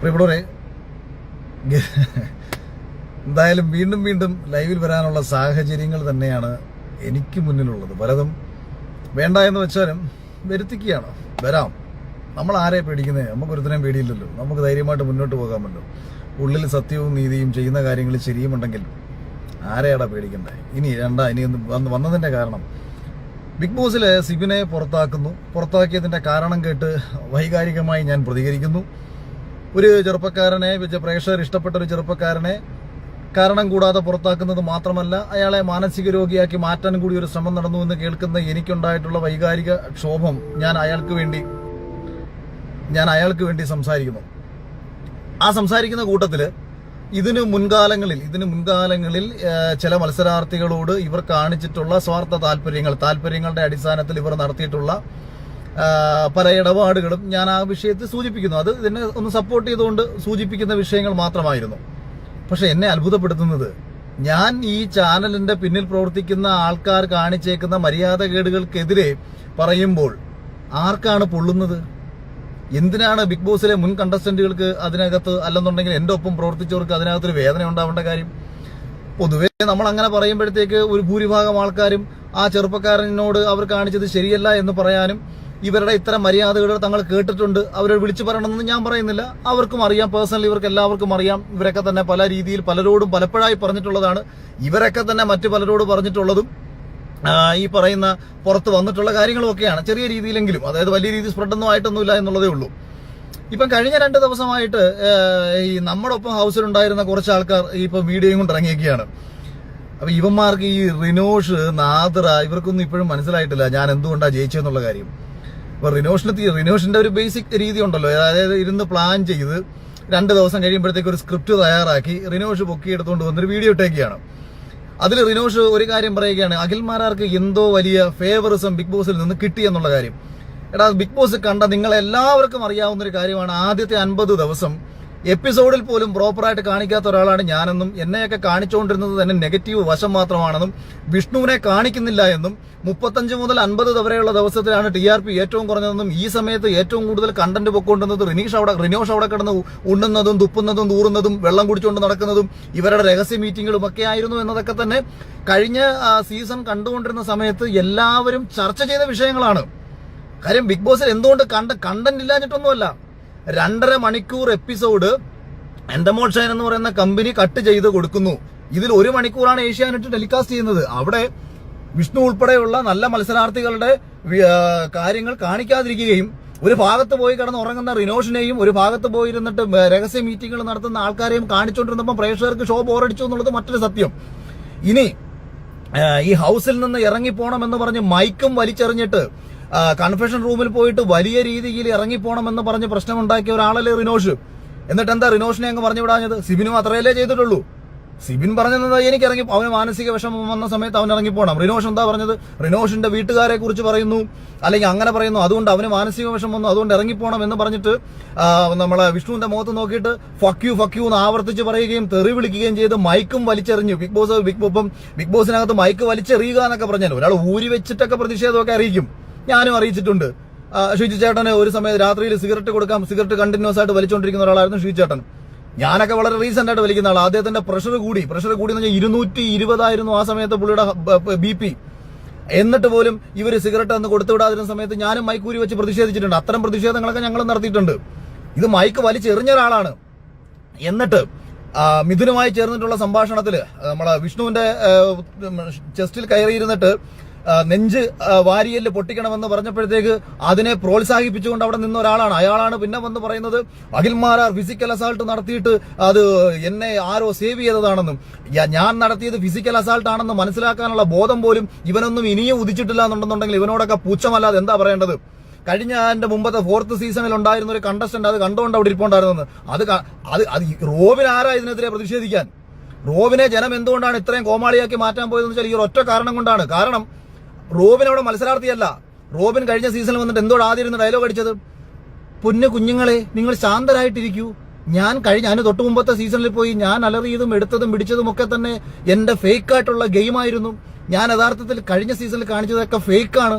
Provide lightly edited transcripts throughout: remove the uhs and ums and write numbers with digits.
ഇവിടെ എന്തായാലും വീണ്ടും വീണ്ടും ലൈവിൽ വരാനുള്ള സാഹചര്യങ്ങൾ തന്നെയാണ് എനിക്ക് മുന്നിലുള്ളത്. പലതും വേണ്ട എന്ന് വെച്ചാലും വരുത്തിക്കുകയാണ്. വരാം, നമ്മൾ ആരെ പേടിക്കുന്നത്? നമുക്കൊരുത്തനെയും പേടിയില്ലല്ലോ. നമുക്ക് ധൈര്യമായിട്ട് മുന്നോട്ട് പോകാമല്ലോ. ഉള്ളിൽ സത്യവും നീതിയും ചെയ്യുന്ന കാര്യങ്ങൾ ശരിയുമുണ്ടെങ്കിൽ ആരെയാടാ പേടിക്കണ്ടേ? ഇനി വന്നതിന്റെ കാരണം ബിഗ് ബോസിൽ സിബിനെ പുറത്താക്കിയതിന്റെ കാരണം കേട്ട് വൈകാരികമായി ഞാൻ പ്രതികരിക്കുന്നു. ഒരു ചെറുപ്പക്കാരനെ, പ്രേക്ഷകർ ഇഷ്ടപ്പെട്ട ഒരു ചെറുപ്പക്കാരനെ കാരണം കൂടാതെ പുറത്താക്കുന്നത് മാത്രമല്ല, അയാളെ മാനസിക രോഗിയാക്കി മാറ്റാൻ കൂടി ഒരു ശ്രമം നടന്നു എന്ന് കേൾക്കുന്ന എനിക്കുണ്ടായിട്ടുള്ള വൈകാരിക ക്ഷോഭം ഞാൻ അയാൾക്ക് വേണ്ടി സംസാരിക്കുന്നു. ആ സംസാരിക്കുന്ന കൂട്ടത്തില് ഇതിനു മുൻകാലങ്ങളിൽ ചില മത്സരാർത്ഥികളോട് ഇവർ കാണിച്ചിട്ടുള്ള സ്വാർത്ഥ താല്പര്യങ്ങളുടെ അടിസ്ഥാനത്തിൽ ഇവർ നടത്തിയിട്ടുള്ള പല ഇടപാടുകളും ഞാൻ ആ വിഷയത്തിൽ സൂചിപ്പിക്കുന്നു. അത് ഇതിനെ ഒന്ന് സപ്പോർട്ട് ചെയ്തുകൊണ്ട് സൂചിപ്പിക്കുന്ന വിഷയങ്ങൾ മാത്രമായിരുന്നു. പക്ഷെ എന്നെ അത്ഭുതപ്പെടുത്തുന്നത്, ഞാൻ ഈ ചാനലിന്റെ പിന്നിൽ പ്രവർത്തിക്കുന്ന ആൾക്കാർ കാണിച്ചേക്കുന്ന മര്യാദകേടുകൾക്കെതിരെ പറയുമ്പോൾ ആർക്കാണ് പൊള്ളുന്നത്? എന്തിനാണ് ബിഗ് ബോസിലെ മുൻ കണ്ടസ്റ്റന്റുകൾക്ക് അതിനകത്ത്, അല്ലെന്നുണ്ടെങ്കിൽ എന്റെ ഒപ്പം പ്രവർത്തിച്ചവർക്ക് അതിനകത്തൊരു വേദന ഉണ്ടാവേണ്ട കാര്യം? പൊതുവേ നമ്മൾ അങ്ങനെ പറയുമ്പോഴത്തേക്ക് ഒരു ഭൂരിഭാഗം ആൾക്കാരും ആ ചെറുപ്പക്കാരനോട് അവർ കാണിച്ചത് ശരിയല്ല എന്ന് പറയാനും, ഇവരുടെ ഇത്തരം മര്യാദകൾ തങ്ങൾ കേട്ടിട്ടുണ്ട്, അവരോട് വിളിച്ചു പറയണമെന്ന് ഞാൻ പറയുന്നില്ല. അവർക്കും അറിയാം, പേഴ്സണലി ഇവർക്ക് എല്ലാവർക്കും അറിയാം. ഇവരൊക്കെ തന്നെ പല രീതിയിൽ പലരോടും പലപ്പോഴായി പറഞ്ഞിട്ടുള്ളതാണ്. ഇവരൊക്കെ തന്നെ മറ്റു പലരോട് പറഞ്ഞിട്ടുള്ളതും ഈ പറയുന്ന പുറത്ത് വന്നിട്ടുള്ള കാര്യങ്ങളും ഒക്കെയാണ്. ചെറിയ രീതിയിലെങ്കിലും, അതായത് വലിയ രീതിയിൽ സ്പ്രെഡൊന്നും ആയിട്ടൊന്നുമില്ല എന്നുള്ളതേ ഉള്ളൂ. ഇപ്പം കഴിഞ്ഞ 2 ദിവസമായിട്ട് ഈ നമ്മുടെ ഒപ്പം ഹൗസിലുണ്ടായിരുന്ന കുറച്ച് ആൾക്കാർ ഇപ്പൊ വീഡിയോയും കൊണ്ട് ഇറങ്ങിയൊക്കെയാണ്. അപ്പൊ ഇവന്മാർക്ക് ഈ റിനോഷ്, നാദ്ര, ഇവർക്കൊന്നും ഇപ്പോഴും മനസ്സിലായിട്ടില്ല ഞാൻ എന്തുകൊണ്ടാണ് ജയിച്ചതെന്നുള്ള കാര്യം. അപ്പൊ റിനോഷിന്റെ ഒരു ബേസിക് രീതി ഉണ്ടല്ലോ, അതായത് ഇരുന്ന് പ്ലാൻ ചെയ്ത് 2 ദിവസം കഴിയുമ്പോഴത്തേക്ക് ഒരു സ്ക്രിപ്റ്റ് തയ്യാറാക്കി റിനോഷ് പൊക്കിയെടുത്തുകൊണ്ട് വന്നൊരു വീഡിയോ ഇട്ടേക്കാണ്. അതിൽ റിനോഷ് ഒരു കാര്യം പറയുകയാണ്, അഖിൽമാരാർക്ക് എന്തോ വലിയ ഫേവറിസം ബിഗ് ബോസിൽ നിന്ന് കിട്ടിയെന്നുള്ള കാര്യം. എടാ, ബിഗ് ബോസ് കണ്ട നിങ്ങളെല്ലാവർക്കും അറിയാവുന്ന ഒരു കാര്യമാണ്, ആദ്യത്തെ 50 ദിവസം എപ്പിസോഡിൽ പോലും പ്രോപ്പറായിട്ട് കാണിക്കാത്ത ഒരാളാണ് ഞാനെന്നും, എന്നെയൊക്കെ കാണിച്ചുകൊണ്ടിരുന്നത് തന്നെ നെഗറ്റീവ് വശം മാത്രമാണെന്നും, വിഷ്ണുവിനെ കാണിക്കുന്നില്ല എന്നും, 35 മുതൽ 50 വരെയുള്ള ദിവസത്തിലാണ് TRP ഏറ്റവും കുറഞ്ഞതെന്നും, ഈ സമയത്ത് ഏറ്റവും കൂടുതൽ കണ്ടന്റ് പൊക്കൊണ്ടുവന്നത് റിനോഷ് അവിടെ കിടന്ന് ഉണ്ണുന്നതും തുപ്പുന്നതും തൂറുന്നതും വെള്ളം കുടിച്ചുകൊണ്ട് നടക്കുന്നതും ഇവരുടെ രഹസ്യ മീറ്റിങ്ങുകളും ഒക്കെ ആയിരുന്നു എന്നതൊക്കെ തന്നെ കഴിഞ്ഞ സീസൺ കണ്ടുകൊണ്ടിരുന്ന സമയത്ത് എല്ലാവരും ചർച്ച ചെയ്ത വിഷയങ്ങളാണ്. കാര്യം ബിഗ് ബോസിൽ എന്തുകൊണ്ട് കണ്ടന്റ് ഇല്ലാഞ്ഞിട്ടൊന്നുമല്ല. 2.5 മണിക്കൂർ എപ്പിസോഡ് എൻഡമോൾ ഷൈൻ എന്ന് പറയുന്ന കമ്പനി കട്ട് ചെയ്ത് കൊടുക്കുന്നു. ഇതിൽ 1 മണിക്കൂറാണ് ഏഷ്യാനെറ്റ് ടെലികാസ്റ്റ് ചെയ്യുന്നത്. അവിടെ വിഷ്ണു ഉൾപ്പെടെയുള്ള നല്ല മത്സരാർത്ഥികളുടെ കാര്യങ്ങൾ കാണിക്കാതിരിക്കുകയും, ഒരു ഭാഗത്ത് പോയി കിടന്ന് ഉറങ്ങുന്ന റിനോഷിനെയും ഒരു ഭാഗത്ത് പോയിരുന്നിട്ട് രഹസ്യ മീറ്റിംഗുകൾ നടത്തുന്ന ആൾക്കാരെയും കാണിച്ചുകൊണ്ടിരുന്നപ്പോൾ പ്രേക്ഷകർക്ക് ഷോ ബോറടിച്ചു എന്നുള്ളത് മറ്റൊരു സത്യം. ഇനി ഈ ഹൗസിൽ നിന്ന് ഇറങ്ങിപ്പോണം എന്ന് പറഞ്ഞ് മൈക്കും വലിച്ചെറിഞ്ഞിട്ട് കൺഫെഷൻ റൂമിൽ പോയിട്ട് വലിയ രീതിയിൽ ഇറങ്ങിപ്പോണമെന്ന് പറഞ്ഞ് പ്രശ്നമുണ്ടാക്കിയ ഒരാളല്ലേ റിനോഷ്. എന്നിട്ട് എന്താ റിനോഷിനെ അങ്ങ് പറഞ്ഞു വിടാഞ്ഞത്? സിബിനും അത്രയല്ലേ ചെയ്തിട്ടുള്ളൂ. സിബിൻ പറഞ്ഞത് എനിക്ക് അവന് മാനസിക വിഷമം വന്ന സമയത്ത് അവൻ ഇറങ്ങിപ്പോണം. റിനോഷ് എന്താ പറഞ്ഞത്? റിനോഷിന്റെ വീട്ടുകാരെ കുറിച്ച് പറയുന്നു, അല്ലെങ്കിൽ അങ്ങനെ പറയുന്നു, അതുകൊണ്ട് അവന് മാനസിക വിഷമം വന്നു, അതുകൊണ്ട് ഇറങ്ങിപ്പോണം എന്ന് പറഞ്ഞിട്ട് നമ്മളെ വിഷ്ണുവിന്റെ മുഖത്ത് നോക്കിയിട്ട് ഫക്യു എന്ന് ആവർത്തിച്ച് പറയുകയും തെറി വിളിക്കുകയും ചെയ്ത് മൈക്കും വലിച്ചെറിഞ്ഞു. ബിഗ് ബോസിനകത്ത് മൈക്ക് വലിച്ചെറിയുക എന്നൊക്കെ പറഞ്ഞാൽ ഒരാൾ ഊരി വെച്ചിട്ടൊക്കെ പ്രതിഷേധമൊക്കെ അറിയിക്കും. ഞാനും അറിയിച്ചിട്ടുണ്ട്. ഷിജു ചേട്ടന് ഒരു സമയത്ത് രാത്രിയിൽ സിഗരറ്റ് കണ്ടിന്യൂസ് ആയിട്ട് വലിച്ചുകൊണ്ടിരിക്കുന്ന ഒരാളായിരുന്നു ഷിജു ചേട്ടൻ. ഞാനൊക്കെ വളരെ റീസെന്റ് ആയിട്ട് വലിക്കുന്ന ആൾ. അദ്ദേഹത്തിന്റെ പ്രഷർ കൂടി എന്ന് പറഞ്ഞാൽ 220 ആയിരുന്നു ആ സമയത്ത് പുള്ളിയുടെ BP. എന്നിട്ട് പോലും ഇവര് സിഗരറ്റ് അന്ന് കൊടുത്തുവിടാതിരുന്ന സമയത്ത് ഞാനും മൈക്കൂരി വെച്ച് പ്രതിഷേധിച്ചിട്ടുണ്ട്. അത്തരം പ്രതിഷേധങ്ങളൊക്കെ ഞങ്ങൾ നടത്തിയിട്ടുണ്ട്. ഇത് മൈക്ക് വലിച്ചെറിഞ്ഞ ഒരാളാണ്. എന്നിട്ട് മിഥുനുമായി ചേർന്നിട്ടുള്ള സംഭാഷണത്തില് നമ്മളെ വിഷ്ണുവിന്റെ ചെസ്റ്റിൽ കയറിയിരുന്നിട്ട് നെഞ്ച് വാരിയല് പൊട്ടിക്കണമെന്ന് പറഞ്ഞപ്പോഴത്തേക്ക് അതിനെ പ്രോത്സാഹിപ്പിച്ചുകൊണ്ട് അവിടെ നിന്ന ഒരാളാണ്. അയാളാണ് പിന്നെ വന്ന് പറയുന്നത് അഖിൽമാരാർ ഫിസിക്കൽ അസാൾട്ട് നടത്തിയിട്ട് അത് എന്നെ ആരോ സേവ് ചെയ്തതാണെന്നും, ഞാൻ നടത്തിയത് ഫിസിക്കൽ അസാൾട്ട് ആണെന്ന് മനസ്സിലാക്കാനുള്ള ബോധം പോലും ഇവനൊന്നും ഇനിയും ഉദിച്ചിട്ടില്ല എന്നുണ്ടെന്നുണ്ടെങ്കിൽ ഇവനോടൊക്കെ പുച്ഛമല്ലാതെ എന്താ പറയേണ്ടത്? കഴിഞ്ഞ എന്റെ മുമ്പത്തെ 4th സീസണിൽ ഉണ്ടായിരുന്ന ഒരു കണ്ടസ്റ്റന്റ് അത് കണ്ടുകൊണ്ട് അവിടെ ഇരിപ്പുണ്ടായിരുന്നത്. അത് റോബിൻ ആരാ ഇതിനെതിരെ പ്രതിഷേധിക്കാൻ? റോബിനെ ജനം എന്തുകൊണ്ടാണ് ഇത്രയും കോമാളിയാക്കി മാറ്റാൻ പോയതെന്ന് വെച്ചാൽ ഈ ഒറ്റ കാരണം കൊണ്ടാണ്. കാരണം റോബിൻ അവിടെ മത്സരാർത്ഥിയല്ല. റോബിൻ കഴിഞ്ഞ സീസണിൽ വന്നിട്ട് എന്തോട് ആദ്യം ഇരുന്ന് ഡയലോഗ് അടിച്ചത്? പൊന്നു കുഞ്ഞുങ്ങളെ, നിങ്ങൾ ശാന്തരായിട്ടിരിക്കൂ. ഞാൻ അതിന് തൊട്ട് മുമ്പത്തെ സീസണിൽ പോയി ഞാൻ അലറിയതും എടുത്തതും പിടിച്ചതും ഒക്കെ തന്നെ എന്റെ ഫേക്ക് ആയിട്ടുള്ള ഗെയിമായിരുന്നു. ഞാൻ യഥാർത്ഥത്തിൽ കഴിഞ്ഞ സീസണിൽ കാണിച്ചതൊക്കെ ഫേക്കാണ്.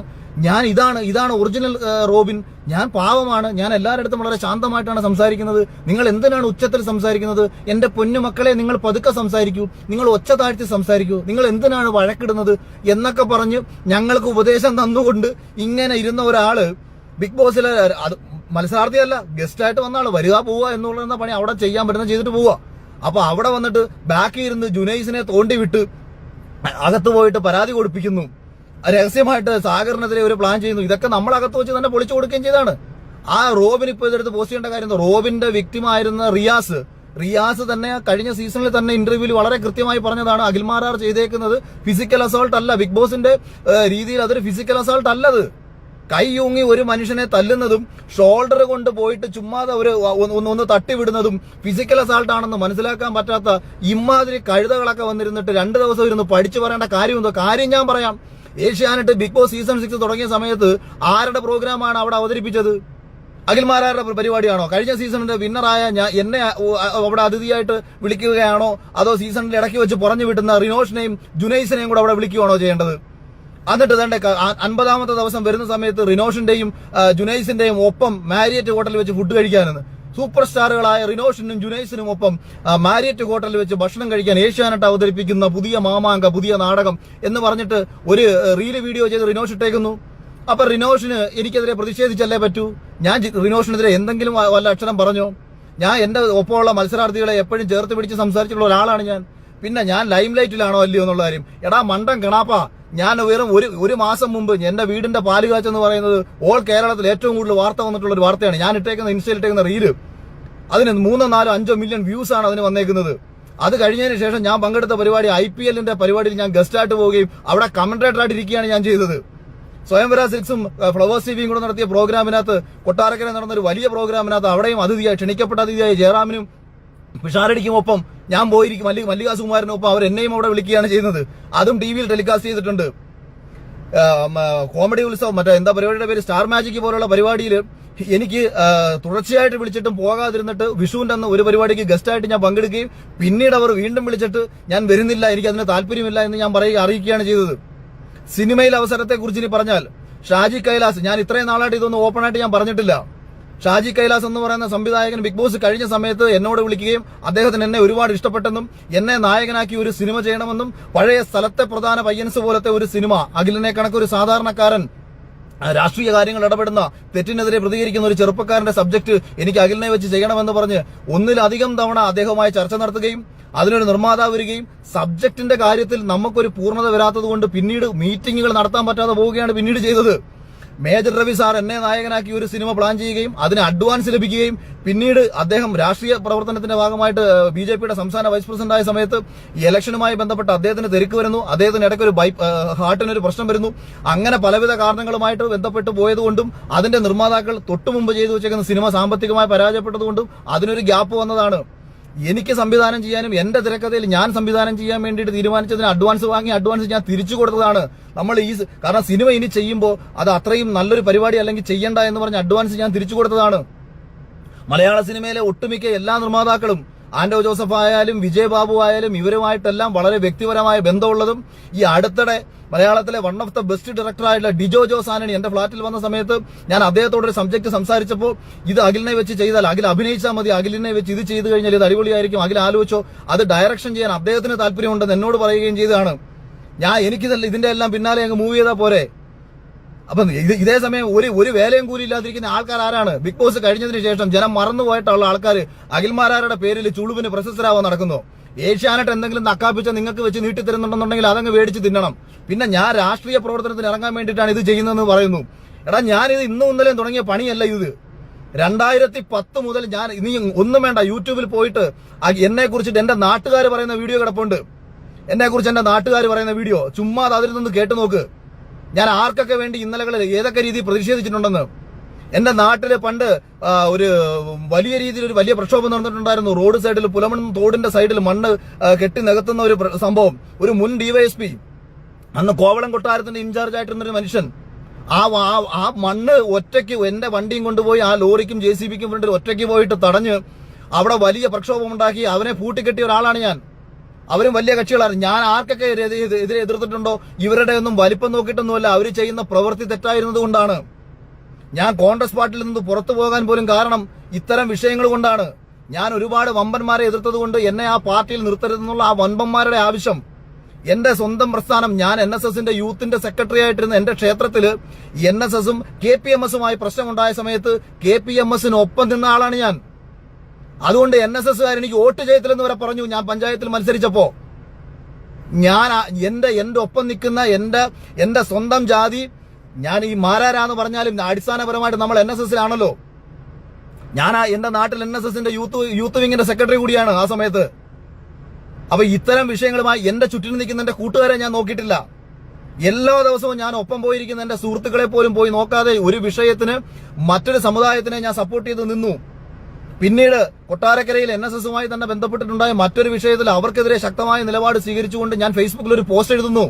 ഇതാണ് ഒറിജിനൽ റോബിൻ, ഞാൻ പാവമാണ്, ഞാൻ എല്ലാവരുടെ അടുത്തും വളരെ ശാന്തമായിട്ടാണ് സംസാരിക്കുന്നത്, നിങ്ങൾ എന്തിനാണ് ഉച്ചത്തിൽ സംസാരിക്കുന്നത്, എന്റെ പൊന്നു മക്കളെ നിങ്ങൾ പതുക്കെ സംസാരിക്കൂ, നിങ്ങൾ ഒച്ച താഴ്ത്തി സംസാരിക്കൂ, നിങ്ങൾ എന്തിനാണ് വഴക്കിടുന്നത് എന്നൊക്കെ പറഞ്ഞ് ഞങ്ങൾക്ക് ഉപദേശം തന്നുകൊണ്ട് ഇങ്ങനെ ഇരുന്ന ഒരാള് ബിഗ് ബോസിലെ മത്സരാർത്ഥിയല്ല, ഗസ്റ്റായിട്ട് വന്നാണ്, വരിക പോവുക എന്നുള്ള പണി അവിടെ ചെയ്യാൻ പറ്റുന്ന ചെയ്തിട്ട് പോവുക. അപ്പൊ അവിടെ വന്നിട്ട് ബാക്കിൽ ഇരുന്ന് ജുനൈസിനെ തോണ്ടി വിട്ട് അകത്ത് പോയിട്ട് പരാതി കൊടുപ്പിക്കുന്നു, രഹസ്യമായിട്ട് സാഗറിനെതിരെ ഒരു പ്ലാൻ ചെയ്യുന്നു. ഇതൊക്കെ നമ്മളകത്ത് വെച്ച് തന്നെ പൊളിച്ചു കൊടുക്കുകയും ചെയ്താണ്. ആ റോബിൻ ഇപ്പൊ ഇതെടുത്ത് പോസ്റ്റ് ചെയ്യേണ്ട കാര്യം, റോബിന്റെ വിക്ടിമായിരുന്ന റിയാസ് തന്നെ കഴിഞ്ഞ സീസണിൽ തന്നെ ഇന്റർവ്യൂവിൽ വളരെ കൃത്യമായി പറഞ്ഞതാണ്, അഖിൽമാരാർ ചെയ്തേക്കുന്നത് ഫിസിക്കൽ അസോൾട്ട് അല്ല, ബിഗ് ബോസിന്റെ രീതിയിൽ അതൊരു ഫിസിക്കൽ അസോൾട്ട് അല്ലത്. കൈയൂങ്ങി ഒരു മനുഷ്യനെ തല്ലുന്നതും ഷോൾഡർ കൊണ്ട് പോയിട്ട് ചുമ്മാതെ ഒന്ന് തട്ടിവിടുന്നതും ഫിസിക്കൽ അസാൾട്ട് ആണെന്ന് മനസ്സിലാക്കാൻ പറ്റാത്ത ഇമാതിരി കഴുതകളൊക്കെ വന്നിരുന്നിട്ട് 2 ദിവസം ഇരുന്ന് പഠിച്ചു പറയേണ്ട കാര്യമെന്തോ? കാര്യം ഞാൻ പറയാം. ഏഷ്യാനെറ്റ് ബിഗ് ബോസ് സീസൺ 6 തുടങ്ങിയ സമയത്ത് ആരുടെ പ്രോഗ്രാമാണ് അവിടെ അവതരിപ്പിച്ചത്? അഖിൽമാരാരുടെ പരിപാടിയാണോ? കഴിഞ്ഞ സീസണിന്റെ വിന്നറായ എന്നെ അവിടെ അതിഥിയായിട്ട് വിളിക്കുകയാണോ, അതോ സീസണിൽ ഇടയ്ക്ക് വെച്ച് പറഞ്ഞു വിട്ടുന്ന റിനോഷിനെയും ജുനൈസിനെയും കൂടെ അവിടെ വിളിക്കുകയാണോ ചെയ്യേണ്ടത്? എന്നിട്ട് തന്നെ 50ാമത്തെ ദിവസം വരുന്ന സമയത്ത് റിനോഷിന്റെയും ജുനൈസിന്റെയും ഒപ്പം മാരിയറ്റ് ഹോട്ടലിൽ വെച്ച് ഫുഡ് കഴിക്കാനെന്ന്, സൂപ്പർ സ്റ്റാറുകളായ റിനോഷിനും ജുനൈസിനും ഒപ്പം മാരിയറ്റ് ഹോട്ടലിൽ വെച്ച് ഭക്ഷണം കഴിക്കാൻ ഏഷ്യാനെറ്റ് അവതരിപ്പിക്കുന്ന പുതിയ മാമാങ്ക, പുതിയ നാടകം എന്ന് പറഞ്ഞിട്ട് ഒരു റീല് വീഡിയോ ചെയ്ത് റിനോഷ് ഇട്ടേക്കുന്നു. അപ്പൊ റിനോഷിന് എനിക്കെതിരെ പ്രതിഷേധിച്ചല്ലേ പറ്റൂ? ഞാൻ റിനോഷിനെതിരെ എന്തെങ്കിലും വല്ല അക്ഷരം പറഞ്ഞോ? ഞാൻ എന്റെ ഒപ്പമുള്ള മത്സരാർത്ഥികളെ എപ്പോഴും ചേർത്ത് പിടിച്ച് സംസാരിച്ചിട്ടുള്ള ഒരാളാണ് ഞാൻ. പിന്നെ ഞാൻ ലൈം ലൈറ്റിലാണോ അല്ലയോ എന്നുള്ള കാര്യം, എടാ മണ്ടൻ കിണാപ്പാ, ഞാൻ വെറും ഒരു മാസം മുമ്പ് എന്റെ വീടിന്റെ പാലുകാച്ച് എന്ന് പറയുന്നത് ഓൾ കേരളത്തിൽ ഏറ്റവും കൂടുതൽ വാർത്ത വന്നിട്ടുള്ള ഒരു വാർത്തയാണ്. ഞാൻ ഇൻസ്റ്റയിൽ ഇട്ടേക്കുന്ന റീല്, അതിന് 3, 4, 5 മില്യൺ വ്യൂസ് ആണ് അതിന് വന്നേക്കുന്നത്. അത് കഴിഞ്ഞതിന് ശേഷം ഞാൻ പങ്കെടുത്ത പരിപാടി IPL-ന്റെ പരിപാടിയിൽ ഞാൻ ഗസ്റ്റായിട്ട് പോവുകയും അവിടെ കമന്റേറ്ററായിട്ട് ഇരിക്കുകയാണ് ഞാൻ ചെയ്തത്. സ്വയംവര സിൽക്സും ഫ്ലവേഴ്സ് ടിവിയും കൂടെ നടത്തിയ പ്രോഗ്രാമിനകത്ത്, കൊട്ടാരക്കര നടന്നൊരു വലിയ പ്രോഗ്രാമിനകത്ത് അവിടെയും ക്ഷണിക്കപ്പെട്ട അതിഥിയായ ജയറാമിനും പിഷാരടിക്കും ഒപ്പം ഞാൻ പോയിരിക്കും, മല്ലികാ സുകുമാരനൊപ്പം അവർ എന്നെയും അവിടെ വിളിക്കുകയാണ് ചെയ്യുന്നത്. അതും ടിവിയിൽ ടെലികാസ്റ്റ് ചെയ്തിട്ടുണ്ട്. കോമഡി ഉത്സവം, എന്താ പരിപാടിയുടെ പേര്, സ്റ്റാർ മാജിക് പോലുള്ള പരിപാടിയിൽ എനിക്ക് തുടർച്ചയായിട്ട് വിളിച്ചിട്ടും പോകാതിരുന്നിട്ട് വിഷുവിന്റെ അന്ന് ഒരു പരിപാടിക്ക് ഗസ്റ്റായിട്ട് ഞാൻ പങ്കെടുക്കുകയും പിന്നീട് അവർ വീണ്ടും വിളിച്ചിട്ട് ഞാൻ വരുന്നില്ല, എനിക്ക് അതിന് താല്പര്യമില്ല എന്ന് ഞാൻ അറിയിക്കുകയാണ് ചെയ്തത്. സിനിമയിൽ അവസരത്തെ കുറിച്ച് ഇനി പറഞ്ഞാൽ, ഷാജി കൈലാസ്, ഞാൻ ഇത്രയും നാളായിട്ട് ഇതൊന്നും ഓപ്പൺ ആയിട്ട് ഞാൻ പറഞ്ഞിട്ടില്ല. ഷാജി കൈലാസ് എന്ന് പറയുന്ന സംവിധായകൻ ബിഗ് ബോസ് കഴിഞ്ഞ സമയത്ത് എന്നോട് വിളിക്കുകയും അദ്ദേഹത്തിന് എന്നെ ഒരുപാട് ഇഷ്ടപ്പെട്ടെന്നും എന്നെ നായകനാക്കി ഒരു സിനിമ ചെയ്യണമെന്നും, പഴയ സ്ഥലത്തെ പ്രധാന പയ്യൻസ് പോലത്തെ ഒരു സിനിമ, അഖിലിനെ കണക്കൊരു സാധാരണക്കാരൻ രാഷ്ട്രീയ കാര്യങ്ങൾ ഇടപെടുന്ന, തെറ്റിനെതിരെ പ്രതികരിക്കുന്ന ഒരു ചെറുപ്പക്കാരന്റെ സബ്ജക്ട് എനിക്ക് അഖിലിനെ വെച്ച് ചെയ്യണമെന്ന് പറഞ്ഞ് ഒന്നിലധികം തവണ അദ്ദേഹവുമായി ചർച്ച നടത്തുകയും അതിനൊരു നിർമ്മാതാവ് വരികയും സബ്ജക്റ്റിന്റെ കാര്യത്തിൽ നമുക്കൊരു പൂർണ്ണത വരാത്തത് കൊണ്ട് പിന്നീട് മീറ്റിംഗുകൾ നടത്താൻ പറ്റാതെ പോവുകയാണ് പിന്നീട് ചെയ്തത്. മേജർ രവി സാർ എന്നെ നായകനാക്കി ഒരു സിനിമ പ്ലാൻ ചെയ്യുകയും അതിന് അഡ്വാൻസ് ലഭിക്കുകയും പിന്നീട് അദ്ദേഹം രാഷ്ട്രീയ പ്രവർത്തനത്തിന്റെ ഭാഗമായിട്ട് BJPയുടെ സംസ്ഥാന വൈസ് പ്രസിഡന്റ് ആയ സമയത്ത് ഈ ഇലക്ഷനുമായി ബന്ധപ്പെട്ട് അദ്ദേഹത്തിന് തിരക്ക് വരുന്നു, അദ്ദേഹത്തിന് ഇടയ്ക്ക് ഒരു ഹാർട്ടിനൊരു പ്രശ്നം വരുന്നു. അങ്ങനെ പലവിധ കാരണങ്ങളുമായിട്ട് ബന്ധപ്പെട്ട് പോയതുകൊണ്ടും അതിന്റെ നിർമ്മാതാക്കൾ തൊട്ടുമുമ്പ് ചെയ്തു വെച്ചേക്കുന്ന സിനിമ സാമ്പത്തികമായി പരാജയപ്പെട്ടതുകൊണ്ടും അതിനൊരു ഗ്യാപ്പ് വന്നതാണ്. എനിക്ക് സംവിധാനം ചെയ്യാനും എന്റെ തിരക്കഥയിൽ ഞാൻ സംവിധാനം ചെയ്യാൻ വേണ്ടിയിട്ട് തീരുമാനിച്ചതിന് അഡ്വാൻസ് വാങ്ങി അഡ്വാൻസ് ഞാൻ തിരിച്ചു കൊടുത്തതാണ്. നമ്മൾ കാരണം സിനിമ ഇനി ചെയ്യുമ്പോൾ അത് അത്രയും നല്ലൊരു പരിപാടി അല്ലെങ്കിൽ ചെയ്യണ്ട എന്ന് പറഞ്ഞ അഡ്വാൻസ് ഞാൻ തിരിച്ചു കൊടുത്തതാണ്. മലയാള സിനിമയിലെ ഒട്ടുമിക്ക എല്ലാ നിർമ്മാതാക്കളും, ആന്റോ ജോസഫ് ആയാലും വിജയ് ബാബു ആയാലും ഇവരുമായിട്ടെല്ലാം വളരെ വ്യക്തിപരമായ ബന്ധമുള്ളതും, ഈ അടുത്തിടെ മലയാളത്തിലെ വൺ ഓഫ് ദ ബെസ്റ്റ് ഡയറക്ടറായിട്ടുള്ള ഡിജോ ജോസ് ആന്റണി എന്റെ ഫ്ളാറ്റിൽ വന്ന സമയത്ത് ഞാൻ അദ്ദേഹത്തോടൊരു സബ്ജക്ട് സംസാരിച്ചപ്പോൾ, ഇത് അഖിലിനെ വെച്ച് ചെയ്താൽ, അഖിൽ അഭിനയിച്ചാൽ മതി, അഖിലിനെ വെച്ച് ഇത് ചെയ്തു കഴിഞ്ഞാൽ ഇത് അടിപൊളിയായിരിക്കും, അഖിൽ ആലോചിച്ചോ, അത് ഡയറക്ഷൻ ചെയ്യാൻ അദ്ദേഹത്തിന് താല്പര്യമുണ്ടെന്ന് എന്നോട് പറയുകയും ചെയ്തതാണ്. എനിക്കിതല്ല, ഇതിന്റെ എല്ലാം പിന്നാലെ അങ്ങ് മൂവ് ചെയ്താൽ പോരെ? അപ്പൊ ഇതേ സമയം ഒരു വേലയും കൂലി ഇല്ലാതിരിക്കുന്ന ആൾക്കാർ ആരാണ്? ബിഗ് ബോസ് കഴിഞ്ഞതിന് ശേഷം ജനം മറന്നുപോയിട്ടുള്ള ആൾക്കാർ അഖിൽമാരാരുടെ പേരിൽ ചുളുവിന് പ്രശസ്തരാവാൻ നടക്കുന്നു. ഏഷ്യാനെറ്റ് എന്തെങ്കിലും നക്കാപ്പിച്ച നിങ്ങൾക്ക് വെച്ച് നീട്ടിത്തരുന്നുണ്ടെന്നുണ്ടെങ്കിൽ അതങ്ങ് മേടിച്ച് തിന്നണം. പിന്നെ ഞാൻ രാഷ്ട്രീയ പ്രവർത്തനത്തിന് ഇറങ്ങാൻ വേണ്ടിയിട്ടാണ് ഇത് ചെയ്യുന്നതെന്ന് പറയുന്നു. എടാ, ഞാനിത് ഇന്നും ഇന്നലെയും തുടങ്ങിയ പണിയല്ല ഇത്. 2010 മുതൽ ഞാൻ, നീ ഒന്നും വേണ്ട, യൂട്യൂബിൽ പോയിട്ട് എന്നെ കുറിച്ചിട്ട് എന്റെ നാട്ടുകാർ പറയുന്ന വീഡിയോ കിടപ്പുണ്ട്. എന്നെ കുറിച്ച് എന്റെ നാട്ടുകാർ പറയുന്ന വീഡിയോ ചുമ്മാ അതിൽ നിന്ന് കേട്ടു നോക്ക്. ഞാൻ ആർക്കൊക്കെ വേണ്ടി ഇന്നലകളിൽ ഏതൊക്കെ രീതിയിൽ പ്രതിഷേധിച്ചിട്ടുണ്ടെന്ന്. എന്റെ നാട്ടില് പണ്ട് ഒരു വലിയ രീതിയിൽ ഒരു വലിയ പ്രക്ഷോഭം നടന്നിട്ടുണ്ടായിരുന്നു. റോഡ് സൈഡിൽ, പുലമൺ തോടിന്റെ സൈഡിൽ മണ്ണ് കെട്ടി നികത്തുന്ന ഒരു സംഭവം. ഒരു മുൻ DYSP, അന്ന് കോവളം കൊട്ടാരത്തിന്റെ ഇൻചാർജ് ആയിട്ടിരുന്നൊരു മനുഷ്യൻ, ആ മണ്ണ് ഒറ്റയ്ക്ക് എന്റെ വണ്ടിയും കൊണ്ടുപോയി ആ ലോറിക്കും JCBക്കും വേണ്ടി ഒറ്റയ്ക്ക് പോയിട്ട് തടഞ്ഞ് അവിടെ വലിയ പ്രക്ഷോഭം ഉണ്ടാക്കി അവനെ പൂട്ടിക്കെട്ടിയ ഒരാളാണ് ഞാൻ. അവരും വലിയ കക്ഷികളാണ്. ഞാൻ ആർക്കൊക്കെ എതിരെ എതിർത്തിട്ടുണ്ടോ ഇവരുടെ ഒന്നും വലിപ്പം നോക്കിയിട്ടൊന്നുമല്ല, അവർ ചെയ്യുന്ന പ്രവൃത്തി തെറ്റായിരുന്നത് കൊണ്ടാണ്. ഞാൻ കോൺഗ്രസ് പാർട്ടിയിൽ നിന്ന് പുറത്തു പോകാൻ പോലും കാരണം ഇത്തരം വിഷയങ്ങൾ കൊണ്ടാണ്. ഞാൻ ഒരുപാട് വമ്പന്മാരെ എതിർത്തത് കൊണ്ട് എന്നെ ആ പാർട്ടിയിൽ നിർത്തരുതെന്നുള്ള ആ വമ്പന്മാരുടെ ആവശ്യം. എന്റെ സ്വന്തം പ്രസ്ഥാനം, ഞാൻ NSSന്റെ യൂത്തിന്റെ സെക്രട്ടറി ആയിട്ടിരുന്ന എന്റെ ക്ഷേത്രത്തില് NSSും KPMSുമായി പ്രശ്നമുണ്ടായ സമയത്ത് KPMSനൊപ്പം നിന്ന ആളാണ് ഞാൻ. അതുകൊണ്ട് NSSകാർ എനിക്ക് വോട്ട് ചെയ്യത്തില്ലെന്ന് വരെ പറഞ്ഞു ഞാൻ പഞ്ചായത്തിൽ മത്സരിച്ചപ്പോ. ഞാൻ എന്റെ ഒപ്പം നിൽക്കുന്ന എന്റെ സ്വന്തം ജാതി, ഞാൻ ഈ മാരാരാന്ന് പറഞ്ഞാലും അടിസ്ഥാനപരമായിട്ട് നമ്മൾ NSSലാണല്ലോ. ഞാൻ എന്റെ നാട്ടിൽ NSSന്റെ യൂത്ത് വിങ്ങിന്റെ സെക്രട്ടറി കൂടിയാണ് ആ സമയത്ത്. അപ്പൊ ഇത്തരം വിഷയങ്ങളുമായി എന്റെ ചുറ്റിനും നിൽക്കുന്ന എന്റെ കൂട്ടുകാരെ ഞാൻ നോക്കിയിട്ടില്ല. എല്ലാ ദിവസവും ഞാൻ ഒപ്പം പോയിരിക്കുന്ന എന്റെ സുഹൃത്തുക്കളെ പോലും പോയി നോക്കാതെ ഒരു വിഷയത്തിന് മറ്റൊരു സമുദായത്തിനെ ഞാൻ സപ്പോർട്ട് ചെയ്ത് നിന്നു. പിന്നീട് കൊട്ടാരക്കരയിൽ NSSുമായി തന്നെ ബന്ധപ്പെട്ടിട്ടുണ്ടായ മറ്റൊരു വിഷയത്തിൽ അവർക്കെതിരെ ശക്തമായ നിലപാട് സ്വീകരിച്ചുകൊണ്ട് ഞാൻ ഫേസ്ബുക്കിൽ ഒരു പോസ്റ്റ് എഴുതുന്നു.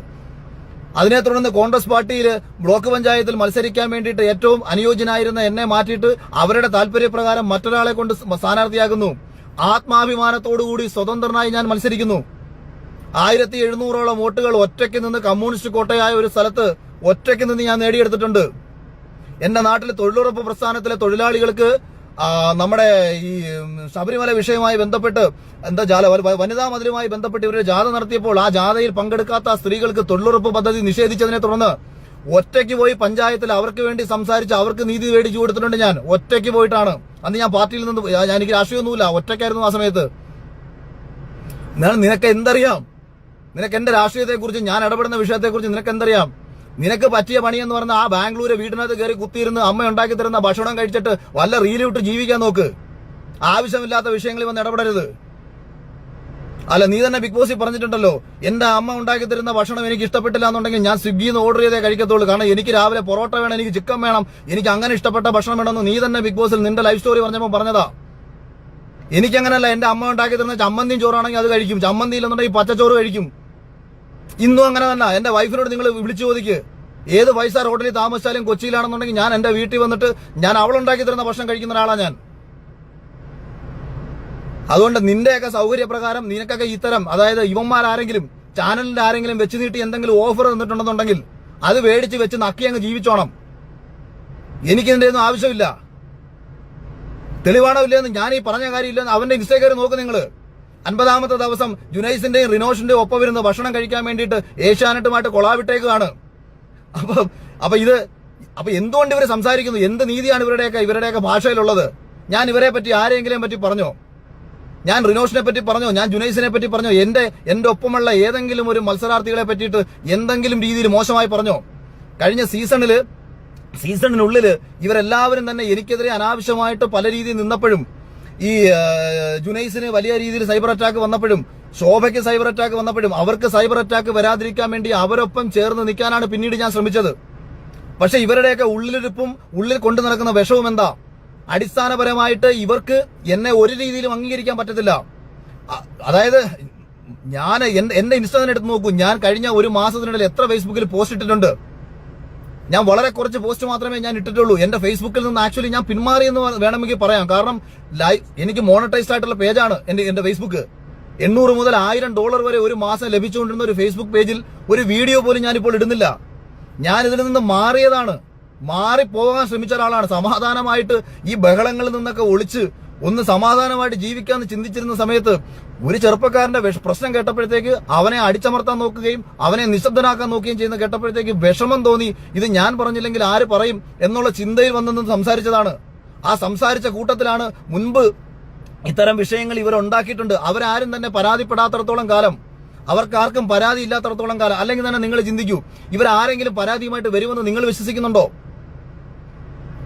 അതിനെ തുടർന്ന് കോൺഗ്രസ് പാർട്ടിയിൽ ബ്ലോക്ക് പഞ്ചായത്തിൽ മത്സരിക്കാൻ വേണ്ടിയിട്ട് ഏറ്റവും അനുയോജ്യനായിരുന്ന എന്നെ മാറ്റിയിട്ട് അവരുടെ താല്പര്യപ്രകാരം മറ്റൊരാളെ കൊണ്ട് സ്ഥാനാർത്ഥിയാകുന്നു. ആത്മാഭിമാനത്തോടുകൂടി സ്വതന്ത്രനായി ഞാൻ മത്സരിക്കുന്നു. 1700ഓളം വോട്ടുകൾ ഒറ്റയ്ക്ക് നിന്ന് കമ്മ്യൂണിസ്റ്റ് കോട്ടയായ ഒരു സ്ഥലത്ത് ഒറ്റയ്ക്ക് നിന്ന് ഞാൻ നേടിയെടുത്തിട്ടുണ്ട്. എന്റെ നാട്ടിലെ തൊഴിലുറപ്പ് പ്രസ്ഥാനത്തിലെ തൊഴിലാളികൾക്ക് നമ്മുടെ ഈ ശബരിമല വിഷയവുമായി ബന്ധപ്പെട്ട് വനിതാ മതിലുമായി ബന്ധപ്പെട്ട് ഇവരുടെ ജാഥ നടത്തിയപ്പോൾ ആ ജാഥയിൽ പങ്കെടുക്കാത്ത സ്ത്രീകൾക്ക് തൊഴിലുറപ്പ് പദ്ധതി നിഷേധിച്ചതിനെ തുടർന്ന് ഒറ്റയ്ക്ക് പോയി പഞ്ചായത്തിൽ അവർക്ക് വേണ്ടി സംസാരിച്ച് അവർക്ക് നീതി മേടിച്ചു കൊടുത്തിട്ടുണ്ട്. ഞാൻ ഒറ്റയ്ക്ക് പോയിട്ടാണ്. അന്ന് ഞാൻ പാർട്ടിയിൽ നിന്ന് എനിക്ക് രാഷ്ട്രീയമൊന്നുമില്ല, ഒറ്റയ്ക്കായിരുന്നു ആ സമയത്ത്. നിനക്ക് എന്തറിയാം? നിനക്ക് എന്റെ രാഷ്ട്രീയത്തെക്കുറിച്ച്, ഞാൻ ഇടപെടുന്ന വിഷയത്തെക്കുറിച്ച് നിനക്ക് എന്തറിയാം? നിനക്ക് പറ്റിയ പണിയെന്ന് പറഞ്ഞ ആ ബാംഗ്ലൂര് വീടിനകത്ത് കയറി കുത്തിയിരുന്ന് അമ്മ ഉണ്ടാക്കി തരുന്ന ഭക്ഷണം കഴിച്ചിട്ട് വല്ല റീലിട്ട് ജീവിക്കാൻ നോക്ക്. ആവശ്യമില്ലാത്ത വിഷയങ്ങളിൽ വന്ന് ഇടപെടരുത്. അല്ല, നീ തന്നെ ബിഗ് ബോസിൽ പറഞ്ഞിട്ടുണ്ടല്ലോ, എന്റെ അമ്മ ഉണ്ടാക്കി തരുന്ന ഭക്ഷണം എനിക്ക് ഇഷ്ടപ്പെട്ടില്ല എന്നുണ്ടെങ്കിൽ ഞാൻ സ്വിഗ്ഗിന്ന് ഓർഡർ ചെയ്തേ കഴിക്കത്തുള്ളൂ. കാരണം എനിക്ക് രാവിലെ പൊറോട്ട വേണം, എനിക്ക് ചിക്കൻ വേണം, എനിക്ക് അങ്ങനെ ഇഷ്ടപ്പെട്ട ഭക്ഷണം വേണമെന്ന് നീ തന്നെ ബിഗ് ബോസിൽ നിന്റെ ലൈഫ് സ്റ്റോറി പറഞ്ഞപ്പോൾ പറഞ്ഞതാ. എനിക്കങ്ങനല്ല. എന്റെ അമ്മ ഉണ്ടാക്കി തരുന്ന ചമ്മന്തിയും ചോറാണെങ്കിൽ അത് കഴിക്കും, ചമ്മന്തി ഇല്ലെന്നുണ്ടെങ്കിൽ പച്ചച്ചോറ് കഴിക്കും. ഇന്നും അങ്ങനെ തന്നെ. എന്റെ വൈഫിനോട് നിങ്ങൾ വിളിച്ചു ചോദിക്ക്, ഏത് 5 സ്റ്റാർ ഹോട്ടലിൽ താമസിച്ചാലും കൊച്ചിയിലാണെന്നുണ്ടെങ്കിൽ ഞാൻ എന്റെ വീട്ടിൽ വന്നിട്ട് ഞാൻ അവളുണ്ടാക്കി തരുന്ന ഭക്ഷണം കഴിക്കുന്ന ഒരാളാണ് ഞാൻ. അതുകൊണ്ട് നിന്റെയൊക്കെ സൗകര്യപ്രകാരം നിനക്കൊക്കെ ഇത്തരം, അതായത് ഇവന്മാരാരെങ്കിലും ചാനലിന്റെ ആരെങ്കിലും വെച്ച് നീട്ടി എന്തെങ്കിലും ഓഫർ തന്നിട്ടുണ്ടെന്നുണ്ടെങ്കിൽ അത് മേടിച്ച് വെച്ച് നക്കി അങ്ങ് ജീവിച്ചോണം. എനിക്കിതിന്റെ ഒന്നും ആവശ്യമില്ല. തെളിവാണോ ഇല്ലെന്ന് ഞാൻ ഈ പറഞ്ഞ കാര്യമില്ലെന്ന് അവന്റെ ഇൻസ്റ്റഗ്രാം നോക്ക് നിങ്ങള്. 50ാമത്തെ ദിവസം ജുനൈസിന്റെയും റിനോഷിന്റെയും ഒപ്പം വരുന്ന ഭക്ഷണം കഴിക്കാൻ വേണ്ടിയിട്ട് ഏഷ്യാനെറ്റുമായിട്ട് കൊളാവിട്ടേക്കാണ്. അപ്പൊ എന്തുകൊണ്ട് ഇവര് സംസാരിക്കുന്നു? എന്ത് നീതിയാണ് ഇവരുടെയൊക്കെ ഭാഷയിലുള്ളത്? ഞാൻ ഇവരെ പറ്റി ആരെങ്കിലും പറ്റി പറഞ്ഞോ? ഞാൻ റിനോഷിനെ പറ്റി പറഞ്ഞോ? ഞാൻ ജുനൈസിനെ പറ്റി പറഞ്ഞോ? എന്റെ ഒപ്പമുള്ള ഏതെങ്കിലും ഒരു മത്സരാർത്ഥികളെ പറ്റിയിട്ട് എന്തെങ്കിലും രീതിയിൽ മോശമായി പറഞ്ഞോ? കഴിഞ്ഞ സീസണിനുള്ളിൽ ഇവരെല്ലാവരും തന്നെ എനിക്കെതിരെ അനാവശ്യമായിട്ട് പല രീതിയിൽ നിന്നപ്പോഴും, ഈ ജുനൈസിന് വലിയ രീതിയിൽ സൈബർ അറ്റാക്ക് വന്നപ്പോഴും, ശോഭയ്ക്ക് സൈബർ അറ്റാക്ക് വന്നപ്പോഴും അവർക്ക് സൈബർ അറ്റാക്ക് വരാതിരിക്കാൻ വേണ്ടി അവരൊപ്പം ചേർന്ന് നിൽക്കാനാണ് പിന്നീട് ഞാൻ ശ്രമിച്ചത്. പക്ഷെ ഇവരുടെയൊക്കെ ഉള്ളിലിരിപ്പും ഉള്ളിൽ കൊണ്ടു നടക്കുന്ന വിഷവും എന്താ? അടിസ്ഥാനപരമായിട്ട് ഇവർക്ക് എന്നെ ഒരു രീതിയിലും അംഗീകരിക്കാൻ പറ്റത്തില്ല. അതായത് ഞാൻ എന്റെ ഇൻസ്റ്റാഗ്രാം എടുത്ത് നോക്കൂ. ഞാൻ കഴിഞ്ഞ ഒരു മാസത്തിനിടയിൽ എത്ര ഫേസ്ബുക്കിൽ പോസ്റ്റ് ഇട്ടിട്ടുണ്ട്? ഞാൻ വളരെ കുറച്ച് പോസ്റ്റ് മാത്രമേ ഞാൻ ഇട്ടിട്ടുള്ളൂ. എന്റെ ഫേസ്ബുക്കിൽ നിന്ന് ആക്ച്വലി ഞാൻ പിന്മാറിയെന്ന് വേണമെങ്കിൽ പറയാം. കാരണം എനിക്ക് മോണറ്റൈസ്ഡ് ആയിട്ടുള്ള പേജാണ് എന്റെ ഫേസ്ബുക്ക്. $800 മുതൽ $1000 വരെ ഒരു മാസം ലഭിച്ചുകൊണ്ടിരുന്ന ഒരു ഫേസ്ബുക്ക് പേജിൽ ഒരു വീഡിയോ പോലും ഞാനിപ്പോൾ ഇടുന്നില്ല. ഞാൻ ഇതിൽ നിന്ന് മാറിപ്പോകാൻ ശ്രമിച്ച ഒരാളാണ്. സമാധാനമായിട്ട് ഈ ബഹളങ്ങളിൽ നിന്നൊക്കെ ഒളിച്ച് ഒന്ന് സമാധാനമായിട്ട് ജീവിക്കാന്ന് ചിന്തിച്ചിരുന്ന സമയത്ത് ഒരു ചെറുപ്പക്കാരന്റെ പ്രശ്നം കേട്ടപ്പോഴത്തേക്ക് അവനെ അടിച്ചമർത്താൻ നോക്കുകയും അവനെ നിശബ്ദനാക്കാൻ നോക്കുകയും ചെയ്യുന്ന കേട്ടപ്പോഴത്തേക്ക് വിഷമം തോന്നി. ഇത് ഞാൻ പറഞ്ഞില്ലെങ്കിൽ ആര് പറയും എന്നുള്ള ചിന്തയിൽ വന്നെന്ന് സംസാരിച്ചതാണ്. ആ സംസാരിച്ച കൂട്ടത്തിലാണ് മുൻപ് ഇത്തരം വിഷയങ്ങൾ ഇവരുണ്ടാക്കിയിട്ടുണ്ട്. അവരാരും തന്നെ പരാതിപ്പെടാത്തിടത്തോളം കാലം, അവർക്കാർക്കും പരാതി ഇല്ലാത്തിടത്തോളം കാലം. അല്ലെങ്കിൽ തന്നെ നിങ്ങൾ ചിന്തിക്കൂ, ഇവരാരെങ്കിലും പരാതിയുമായിട്ട് വരുമെന്ന് നിങ്ങൾ വിശ്വസിക്കുന്നുണ്ടോ?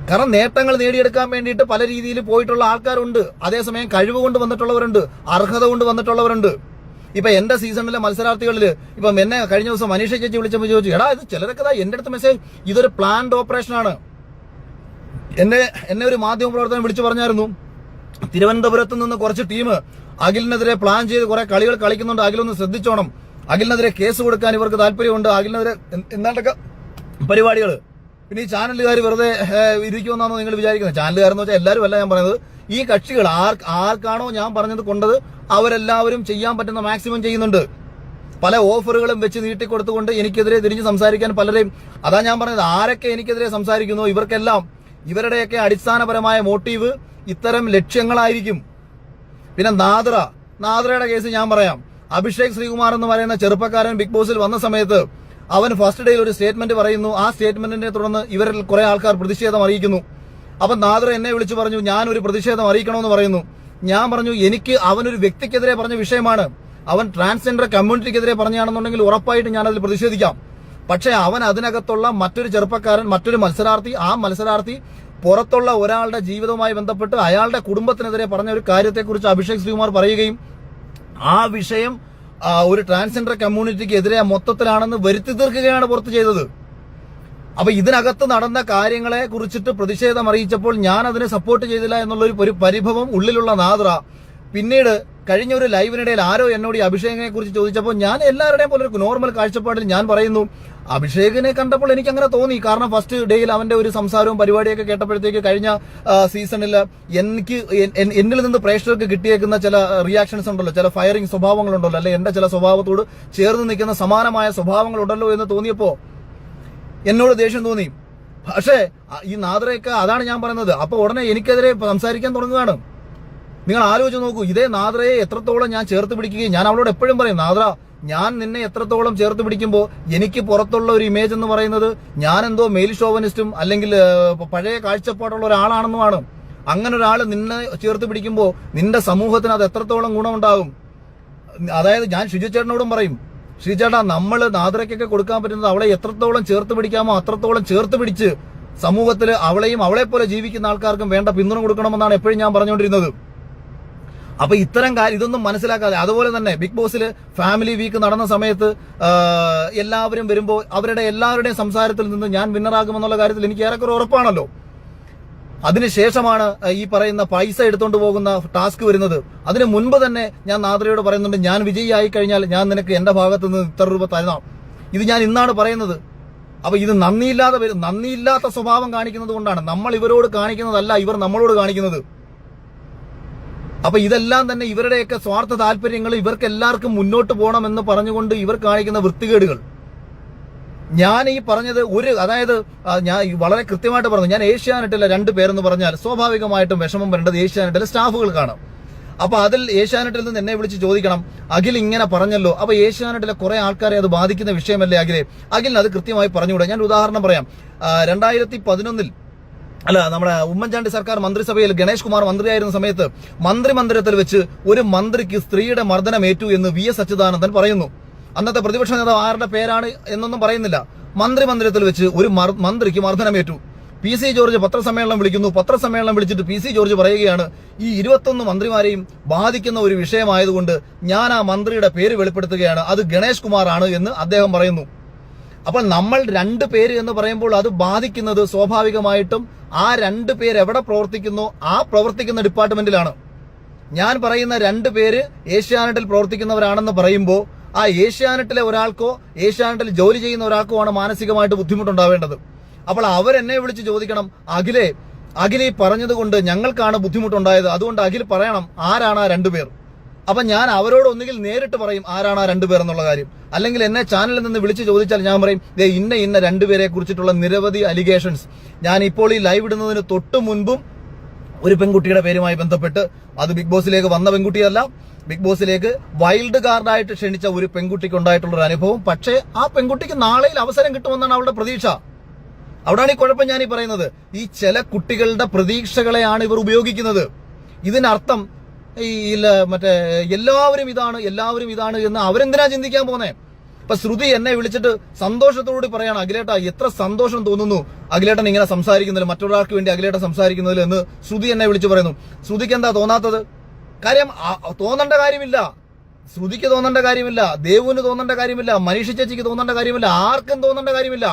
കാരണം നേട്ടങ്ങൾ നേടിയെടുക്കാൻ വേണ്ടിയിട്ട് പല രീതിയിൽ പോയിട്ടുള്ള ആൾക്കാരുണ്ട്. അതേസമയം കഴിവ് കൊണ്ട് വന്നിട്ടുള്ളവരുണ്ട്, അർഹത കൊണ്ട് വന്നിട്ടുള്ളവരുണ്ട്. ഇപ്പൊ എന്റെ സീസണിലെ മത്സരാർത്ഥികളിൽ ഇപ്പം എന്നെ കഴിഞ്ഞ ദിവസം മനീഷ ചേച്ചി വിളിച്ചപ്പോൾ ചോദിച്ചു, എടാ ഇത് ചിലരൊക്കെ എന്റെ അടുത്ത് മെസ്സേജ്, ഇതൊരു പ്ലാൻഡ് ഓപ്പറേഷനാണ്. എന്നെ ഒരു മാധ്യമ പ്രവർത്തനം വിളിച്ചു പറഞ്ഞായിരുന്നു, തിരുവനന്തപുരത്ത് നിന്ന് കുറച്ച് ടീം അഖിലിനെതിരെ പ്ലാൻ ചെയ്ത് കുറെ കളികൾ കളിക്കുന്നുണ്ട്, അഖിലൊന്ന് ശ്രദ്ധിച്ചോണം, അഖിലിനെതിരെ കേസ് കൊടുക്കാൻ ഇവർക്ക് താല്പര്യമുണ്ട്, അഖിലിനെതിരെ എന്താണ്ടൊക്കെ പരിപാടികൾ. പിന്നെ ഈ ചാനലുകാർ വെറുതെ ഇരിക്കുമെന്നാണോ നിങ്ങൾ വിചാരിക്കുന്നത്? ചാനലുകാരെന്ന് വെച്ചാൽ എല്ലാവരും അല്ല ഞാൻ പറയുന്നത്, ഈ കക്ഷികൾ ആർക്കാണോ ഞാൻ പറഞ്ഞത് കൊണ്ടത് അവരെല്ലാവരും ചെയ്യാൻ പറ്റുന്ന മാക്സിമം ചെയ്യുന്നുണ്ട്. പല ഓഫറുകളും വെച്ച് നീട്ടിക്കൊടുത്തുകൊണ്ട് എനിക്കെതിരെ തിരിഞ്ഞ് സംസാരിക്കാൻ പലരെയും, അതാ ഞാൻ പറഞ്ഞത്, ആരൊക്കെ എനിക്കെതിരെ സംസാരിക്കുന്നു ഇവർക്കെല്ലാം ഇവരുടെയൊക്കെ അടിസ്ഥാനപരമായ മോട്ടീവ് ഇത്തരം ലക്ഷ്യങ്ങളായിരിക്കും. പിന്നെ നാദ്രയുടെ കേസ് ഞാൻ പറയാം. അഭിഷേക് ശ്രീകുമാർ എന്ന് പറയുന്ന ചെറുപ്പക്കാരൻ ബിഗ് ബോസിൽ വന്ന സമയത്ത് അവൻ ഫസ്റ്റ് ഡേയിൽ ഒരു സ്റ്റേറ്റ്മെന്റ് പറയുന്നു. ആ സ്റ്റേറ്റ്മെന്റിനെ തുടർന്ന് ഇവരിൽ കുറെ ആൾക്കാർ പ്രതിഷേധം അറിയിക്കുന്നു. അപ്പൊ നാദ്ര എന്നെ വിളിച്ചു പറഞ്ഞു, ഞാനൊരു പ്രതിഷേധം അറിയിക്കണമെന്ന് പറയുന്നു. ഞാൻ പറഞ്ഞു, എനിക്ക് അവനൊരു വ്യക്തിക്കെതിരെ പറഞ്ഞ വിഷയമാണ്, അവൻ ട്രാൻസ്ജെൻഡർ കമ്മ്യൂണിറ്റിക്കെതിരെ പറഞ്ഞാണെന്നുണ്ടെങ്കിൽ ഉറപ്പായിട്ട് ഞാൻ അതിൽ പ്രതിഷേധിക്കാം. പക്ഷേ അവൻ അതിനകത്തുള്ള മറ്റൊരു ചെറുപ്പക്കാരൻ, മറ്റൊരു മത്സരാർത്ഥി, ആ മത്സരാർത്ഥി പുറത്തുള്ള ഒരാളുടെ ജീവിതവുമായി ബന്ധപ്പെട്ട് അയാളുടെ കുടുംബത്തിനെതിരെ പറഞ്ഞ ഒരു കാര്യത്തെക്കുറിച്ച് അഭിഷേക് ശ്രീകുമാർ പറയുകയും ആ വിഷയം ഒരു ട്രാൻസ്ജെൻഡർ കമ്മ്യൂണിറ്റിക്ക് എതിരെ മൊത്തത്തിലാണെന്ന് വരുത്തി തീർക്കുകയാണ് പുറത്ത് ചെയ്തത്. അപ്പൊ ഇതിനകത്ത് നടന്ന കാര്യങ്ങളെ കുറിച്ചിട്ട് പ്രതിഷേധം അറിയിച്ചപ്പോൾ ഞാൻ അതിനെ സപ്പോർട്ട് ചെയ്തില്ല എന്നുള്ള ഒരു പരിഭവം ഉള്ളിലുള്ള നാദ്ര പിന്നീട് കഴിഞ്ഞ ഒരു ലൈവിനിടയിൽ ആരോ എന്നോട് ഈ അഭിഷേകിനെ കുറിച്ച് ചോദിച്ചപ്പോൾ ഞാൻ എല്ലാവരുടെയും പോലെ ഒരു നോർമൽ കാഴ്ചപ്പാടിൽ ഞാൻ പറയുന്നു, അഭിഷേകിനെ കണ്ടപ്പോൾ എനിക്ക് അങ്ങനെ തോന്നി. കാരണം ഫസ്റ്റ് ഡേയിൽ അവന്റെ ഒരു സംസാരവും പരിപാടിയൊക്കെ കേട്ടപ്പോഴത്തേക്ക് കഴിഞ്ഞ സീസണിൽ എന്നിൽ നിന്ന് പ്രേക്ഷകർക്ക് കിട്ടിയേക്കുന്ന ചില റിയാക്ഷൻസ് ഉണ്ടല്ലോ, ചില ഫയറിംഗ് സ്വഭാവങ്ങളുണ്ടല്ലോ, അല്ലെ എന്റെ ചില സ്വഭാവത്തോട് ചേർന്ന് നിൽക്കുന്ന സമാനമായ സ്വഭാവങ്ങളുണ്ടല്ലോ എന്ന് തോന്നിയപ്പോ എന്നോട് ദേഷ്യം തോന്നി. പക്ഷേ ഈ നാദ്രയൊക്കെ അതാണ് ഞാൻ പറയുന്നത്. അപ്പൊ ഉടനെ എനിക്കെതിരെ സംസാരിക്കാൻ തുടങ്ങുകയാണ്. നിങ്ങൾ ആലോചിച്ച് നോക്കൂ, ഇതേ നാദ്രയെ എത്രത്തോളം ഞാൻ ചേർത്ത് പിടിക്കുകയും ഞാൻ അവളോട് എപ്പോഴും പറയും, നാദ്ര ഞാൻ നിന്നെ എത്രത്തോളം ചേർത്ത് പിടിക്കുമ്പോൾ എനിക്ക് പുറത്തുള്ള ഒരു ഇമേജ് എന്ന് പറയുന്നത് ഞാൻ എന്തോ മെയിൽ ഷോവനിസ്റ്റും അല്ലെങ്കിൽ പഴയ കാഴ്ചപ്പാടുള്ള ഒരാളാണെന്നുമാണ്. അങ്ങനെ ഒരാൾ നിന്നെ ചേർത്ത് പിടിക്കുമ്പോൾ നിന്റെ സമൂഹത്തിന് അത് എത്രത്തോളം ഗുണമുണ്ടാകും. അതായത് ഞാൻ ഷിജുചേട്ടനോടും പറയും, ഷിജുചേട്ടാ നമ്മൾ നാദ്രയ്ക്കൊക്കെ കൊടുക്കാൻ പറ്റുന്നത് അവളെ എത്രത്തോളം ചേർത്ത് പിടിക്കാമോ അത്രത്തോളം ചേർത്ത് പിടിച്ച് സമൂഹത്തിൽ അവളെയും അവളെ പോലെ ജീവിക്കുന്ന ആൾക്കാർക്കും വേണ്ട പിന്തുണ കൊടുക്കണമെന്നാണ് എപ്പോഴും ഞാൻ പറഞ്ഞുകൊണ്ടിരുന്നത്. അപ്പൊ ഇത്തരം കാര്യം ഇതൊന്നും മനസ്സിലാക്കാതെ, അതുപോലെ തന്നെ ബിഗ് ബോസിൽ ഫാമിലി വീക്ക് നടന്ന സമയത്ത് എല്ലാവരും വരുമ്പോൾ അവരുടെ എല്ലാവരുടെയും സംസാരത്തിൽ നിന്ന് ഞാൻ വിന്നറാകുമെന്നുള്ള കാര്യത്തിൽ എനിക്ക് ഏറെക്കുറെ ഉറപ്പാണല്ലോ. അതിനുശേഷമാണ് ഈ പറയുന്ന പൈസ എടുത്തുകൊണ്ട് പോകുന്ന ടാസ്ക് വരുന്നത്. അതിന് മുൻപ് തന്നെ ഞാൻ നാദ്രയോട് പറയുന്നുണ്ട്, ഞാൻ വിജയിയായി കഴിഞ്ഞാൽ ഞാൻ നിനക്ക് എന്റെ ഭാഗത്ത് നിന്ന് ഇത്ര രൂപ തരണം. ഇത് ഞാൻ ഇന്നാണ് പറയുന്നത്. അപ്പൊ ഇത് നന്ദിയില്ലാത്ത സ്വഭാവം കാണിക്കുന്നത് കൊണ്ടാണ്. നമ്മൾ ഇവരോട് കാണിക്കുന്നതല്ല ഇവർ നമ്മളോട് കാണിക്കുന്നത്. അപ്പൊ ഇതെല്ലാം തന്നെ ഇവരുടെയൊക്കെ സ്വാർത്ഥ താല്പര്യങ്ങൾ, ഇവർക്ക് എല്ലാവർക്കും മുന്നോട്ട് പോകണമെന്ന് പറഞ്ഞുകൊണ്ട് ഇവർ കാണിക്കുന്ന വൃത്തികേടുകൾ. ഞാൻ ഈ പറഞ്ഞത് അതായത് ഞാൻ വളരെ കൃത്യമായിട്ട് പറഞ്ഞു, ഞാൻ ഏഷ്യാനെറ്റിലെ 2 പേരെന്ന് പറഞ്ഞാൽ സ്വാഭാവികമായിട്ടും വിഷമം വരേണ്ടത് ഏഷ്യാനെറ്റിലെ സ്റ്റാഫുകൾക്കാണ്. അപ്പൊ അതിൽ ഏഷ്യാനെറ്റിൽ നിന്ന് എന്നെ വിളിച്ച് ചോദിക്കണം, അഖിൽ ഇങ്ങനെ പറഞ്ഞല്ലോ, അപ്പൊ ഏഷ്യാനെറ്റിലെ കുറെ ആൾക്കാരെ അത് ബാധിക്കുന്ന വിഷയമല്ലേ അഖിലിന് അത് കൃത്യമായി പറഞ്ഞുകൂടെ? ഞാൻ ഉദാഹരണം പറയാം. 2011 നമ്മുടെ ഉമ്മൻചാണ്ടി സർക്കാർ മന്ത്രിസഭയിൽ ഗണേഷ് കുമാർ മന്ത്രിയായിരുന്ന സമയത്ത് മന്ത്രിമന്ദിരത്തിൽ വെച്ച് ഒരു മന്ത്രിക്ക് സ്ത്രീയുടെ മർദ്ദനമേറ്റു എന്ന് VS അച്യുതാനന്ദൻ പറയുന്നു. അന്നത്തെ പ്രതിപക്ഷ നേതാവ് ആരുടെ പേരാണ് എന്നൊന്നും പറയുന്നില്ല. മന്ത്രിമന്ദിരത്തിൽ വെച്ച് ഒരു മന്ത്രിക്ക് മർദ്ദനമേറ്റു. PC ജോർജ് പത്രസമ്മേളനം വിളിക്കുന്നു. പത്രസമ്മേളനം വിളിച്ചിട്ട് PC ജോർജ് പറയുകയാണ്, ഈ 21 മന്ത്രിമാരെയും ബാധിക്കുന്ന ഒരു വിഷയമായതുകൊണ്ട് ഞാൻ ആ മന്ത്രിയുടെ പേര് വെളിപ്പെടുത്തുകയാണ്, അത് ഗണേഷ് കുമാർ ആണ് എന്ന് അദ്ദേഹം പറയുന്നു. അപ്പോൾ നമ്മൾ 2 പേര് എന്ന് പറയുമ്പോൾ അത് ബാധിക്കുന്നത് സ്വാഭാവികമായിട്ടും ആ 2 പേര് എവിടെ പ്രവർത്തിക്കുന്നോ ആ പ്രവർത്തിക്കുന്ന ഡിപ്പാർട്ട്മെന്റിലാണ്. ഞാൻ പറയുന്ന 2 പേര് ഏഷ്യാനെറ്റിൽ പ്രവർത്തിക്കുന്നവരാണെന്ന് പറയുമ്പോൾ ആ ഏഷ്യാനെറ്റിലെ ഒരാൾക്കോ ഏഷ്യാനെറ്റിൽ ജോലി ചെയ്യുന്ന ഒരാൾക്കോ ആണ് മാനസികമായിട്ട് ബുദ്ധിമുട്ടുണ്ടാവേണ്ടത്. അപ്പോൾ അവരെന്നെ വിളിച്ച് ചോദിക്കണം, അഖിൽ ഈ പറഞ്ഞത് കൊണ്ട് ഞങ്ങൾക്കാണ് ബുദ്ധിമുട്ടുണ്ടായത്, അതുകൊണ്ട് അഖിൽ പറയണം ആരാണ് ആ 2 പേർ. അപ്പൊ ഞാൻ അവരോട് ഒന്നുകിൽ നേരിട്ട് പറയും ആരാണ് ആ 2 പേർ എന്നുള്ള കാര്യം, അല്ലെങ്കിൽ എന്നെ ചാനലിൽ നിന്ന് വിളിച്ച് ചോദിച്ചാൽ ഞാൻ പറയും ഇന്ന 2 പേരെ കുറിച്ചിട്ടുള്ള നിരവധി അലിഗേഷൻസ്. ഞാൻ ഇപ്പോൾ ഈ ലൈവ് ഇടുന്നതിന് തൊട്ട് മുൻപും ഒരു പെൺകുട്ടിയുടെ പേരുമായി ബന്ധപ്പെട്ട്, അത് ബിഗ് ബോസിലേക്ക് വന്ന പെൺകുട്ടിയല്ല, ബിഗ് ബോസിലേക്ക് വൈൽഡ് കാർഡായിട്ട് ക്ഷണിച്ച ഒരു പെൺകുട്ടിക്ക് ഉണ്ടായിട്ടുള്ള ഒരു അനുഭവം. പക്ഷേ ആ പെൺകുട്ടിക്ക് നാളെയിൽ അവസരം കിട്ടുമെന്നാണ് അവളുടെ പ്രതീക്ഷ. അവിടെയാണ് ഈ കുഴപ്പം ഞാൻ ഈ പറയുന്നത്. ഈ ചില കുട്ടികളുടെ പ്രതീക്ഷകളെയാണ് ഇവർ ഉപയോഗിക്കുന്നത്. ഇതിനർത്ഥം മറ്റേ എല്ലാവരും ഇതാണ് എന്ന് അവരെന്തിനാ ചിന്തിക്കാൻ പോന്നേ? ഇപ്പൊ ശ്രുതി എന്നെ വിളിച്ചിട്ട് സന്തോഷത്തോടുകൂടി പറയാണ്, അഖിലേട്ടാ എത്ര സന്തോഷം തോന്നുന്നു അഖിലേട്ടൻ ഇങ്ങനെ സംസാരിക്കുന്നതിൽ, മറ്റൊരാൾക്ക് വേണ്ടി അഖിലേട്ടൻ സംസാരിക്കുന്നതിൽ എന്ന് ശ്രുതി എന്നെ വിളിച്ച് പറയുന്നു. ശ്രുതിക്ക് എന്താ തോന്നാത്തത്? കാര്യം തോന്നേണ്ട കാര്യമില്ല, ശ്രുതിക്ക് തോന്നേണ്ട കാര്യമില്ല, ദേവുവിന് തോന്നേണ്ട കാര്യമില്ല, മനീഷ ചേച്ചിക്ക് തോന്നേണ്ട കാര്യമില്ല, ആർക്കും തോന്നേണ്ട കാര്യമില്ല.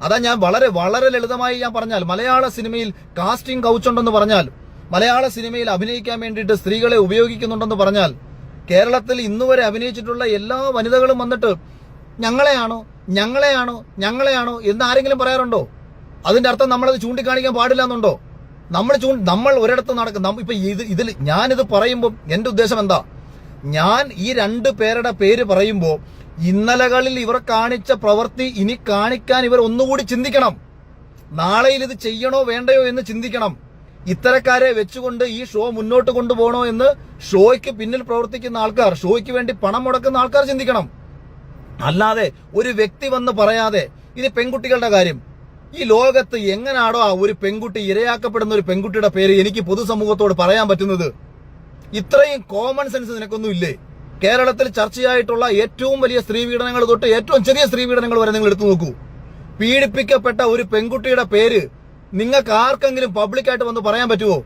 അതാ ഞാൻ വളരെ വളരെ ലളിതമായി ഞാൻ പറഞ്ഞാൽ, മലയാള സിനിമയിൽ കാസ്റ്റിംഗ് കൗച്ചുണ്ടെന്ന് പറഞ്ഞാൽ, മലയാള സിനിമയിൽ അഭിനയിക്കാൻ വേണ്ടിയിട്ട് സ്ത്രീകളെ ഉപയോഗിക്കുന്നുണ്ടെന്ന് പറഞ്ഞാൽ, കേരളത്തിൽ ഇന്നുവരെ അഭിനയിച്ചിട്ടുള്ള എല്ലാ വനിതകളും വന്നിട്ട് ഞങ്ങളെയാണോ എന്ന് ആരെങ്കിലും പറയാറുണ്ടോ? അതിന്റെ അർത്ഥം നമ്മളത് ചൂണ്ടിക്കാണിക്കാൻ പാടില്ല എന്നുണ്ടോ? നമ്മൾ ഒരിടത്ത് നടക്കും. ഇപ്പൊ ഇതിൽ ഞാനിത് പറയുമ്പോൾ എന്റെ ഉദ്ദേശം എന്താ, ഞാൻ ഈ 2 പേരുടെ പേര് പറയുമ്പോൾ ഇന്നലകളിൽ ഇവർ കാണിച്ച പ്രവൃത്തി ഇനി കാണിക്കാൻ ഇവർ ഒന്നുകൂടി ചിന്തിക്കണം. നാളെയിൽ ഇത് ചെയ്യണോ വേണ്ടയോ എന്ന് ചിന്തിക്കണം. ഇത്തരക്കാരെ വെച്ചുകൊണ്ട് ഈ ഷോ മുന്നോട്ട് കൊണ്ടുപോകണോ എന്ന് ഷോയ്ക്ക് പിന്നിൽ പ്രവർത്തിക്കുന്ന ആൾക്കാർ, ഷോയ്ക്ക് വേണ്ടി പണം മുടക്കുന്ന ആൾക്കാർ ചിന്തിക്കണം. അല്ലാതെ ഒരു വ്യക്തി വന്ന് പറയാതെ, ഇത് പെൺകുട്ടികളുടെ കാര്യം, ഈ ലോകത്ത് എങ്ങനാണോ ആ ഒരു പെൺകുട്ടി, ഇരയാക്കപ്പെടുന്ന ഒരു പെൺകുട്ടിയുടെ പേര് എനിക്ക് പൊതുസമൂഹത്തോട് പറയാൻ പറ്റുന്നത്? ഇത്രയും കോമൺ സെൻസ് നിനക്കൊന്നും ഇല്ലേ? കേരളത്തിൽ ചർച്ചയായിട്ടുള്ള ഏറ്റവും വലിയ സ്ത്രീപീഡനങ്ങൾ തൊട്ട് ഏറ്റവും ചെറിയ സ്ത്രീപീഡനങ്ങൾ വരെ നിങ്ങൾ എടുത്തു നോക്കൂ. പീഡിപ്പിക്കപ്പെട്ട ഒരു പെൺകുട്ടിയുടെ പേര് നിങ്ങൾക്ക് ആർക്കെങ്കിലും പബ്ലിക്കായിട്ട് വന്ന് പറയാൻ പറ്റുമോ?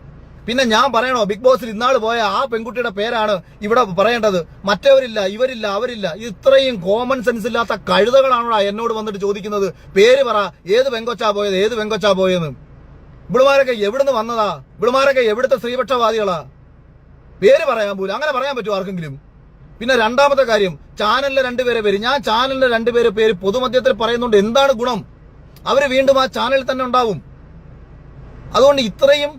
പിന്നെ ഞാൻ പറയണോ ബിഗ് ബോസിൽ ഇന്നാള് പോയ ആ പെൺകുട്ടിയുടെ പേരാണ് ഇവിടെ പറയേണ്ടത്? മറ്റവരില്ല, ഇവരില്ല, അവരില്ല. ഇത്രയും കോമൺ സെൻസ് ഇല്ലാത്ത കഴുതകളാണോ എന്നോട് വന്നിട്ട് ചോദിക്കുന്നത് പേര് പറ, ഏത് പെങ്കൊച്ചാ പോയത്, ഏത് പെങ്കൊച്ചാ പോയെന്ന്? ഇവിടുമാരൊക്കെ എവിടുന്ന് വന്നതാ? ഇവിടുമാരൊക്കെ എവിടുത്തെ സ്ത്രീപക്ഷവാദികളാ? പേര് പറയാൻ പോലും അങ്ങനെ പറയാൻ പറ്റുമോ ആർക്കെങ്കിലും? പിന്നെ രണ്ടാമത്തെ കാര്യം, ചാനലിലെ 2 പേരെ പേര്, ഞാൻ ചാനലിലെ 2 പേരെ പേര് പൊതുമധ്യത്തിൽ പറയുന്നുണ്ട്. എന്താണ് ഗുണം? അവര് വീണ്ടും ആ ചാനലിൽ തന്നെ ഉണ്ടാവും. അതുകൊണ്ട് ഇത്രയും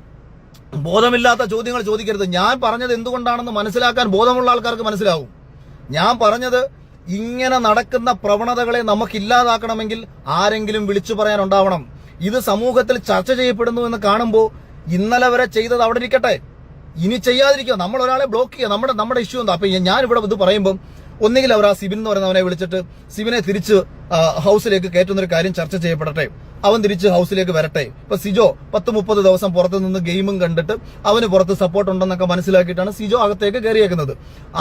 ബോധമില്ലാത്ത ചോദ്യങ്ങൾ ചോദിക്കരുത്. ഞാൻ പറഞ്ഞത് എന്തുകൊണ്ടാണെന്ന് മനസ്സിലാക്കാൻ ബോധമുള്ള ആൾക്കാർക്ക് മനസ്സിലാവും. ഞാൻ പറഞ്ഞത് ഇങ്ങനെ നടക്കുന്ന പ്രവണതകളെ നമുക്ക് ഇല്ലാതാക്കണമെങ്കിൽ ആരെങ്കിലും വിളിച്ചു പറയാനുണ്ടാവണം. ഇത് സമൂഹത്തിൽ ചർച്ച ചെയ്യപ്പെടുന്നു എന്ന് കാണുമ്പോൾ ഇന്നലെ വരെ ചെയ്തത് അവിടെ ഇരിക്കട്ടെ, ഇനി ചെയ്യാതിരിക്കുക. നമ്മൾ ഒരാളെ ബ്ലോക്ക് ചെയ്യുക, നമ്മുടെ ഇഷ്യൂ എന്താ? അപ്പൊ ഞാൻ ഇവിടെ ഇത് പറയുമ്പോൾ ഒന്നുകിൽ അവർ ആ സിബിൻ എന്ന് പറയുന്നവനെ വിളിച്ചിട്ട് സിബിനെ തിരിച്ച് ഹൗസിലേക്ക് കയറ്റുന്നൊരു കാര്യം ചർച്ച ചെയ്യപ്പെടട്ടെ, അവൻ തിരിച്ച് ഹൗസിലേക്ക് വരട്ടെ. ഇപ്പൊ സിജോ 10-30 ദിവസം പുറത്തു നിന്ന് ഗെയിമും കണ്ടിട്ട് അവന് പുറത്ത് സപ്പോർട്ട് ഉണ്ടെന്നൊക്കെ മനസ്സിലാക്കിയിട്ടാണ് സിജോ അകത്തേക്ക് കയറിയേക്കുന്നത്.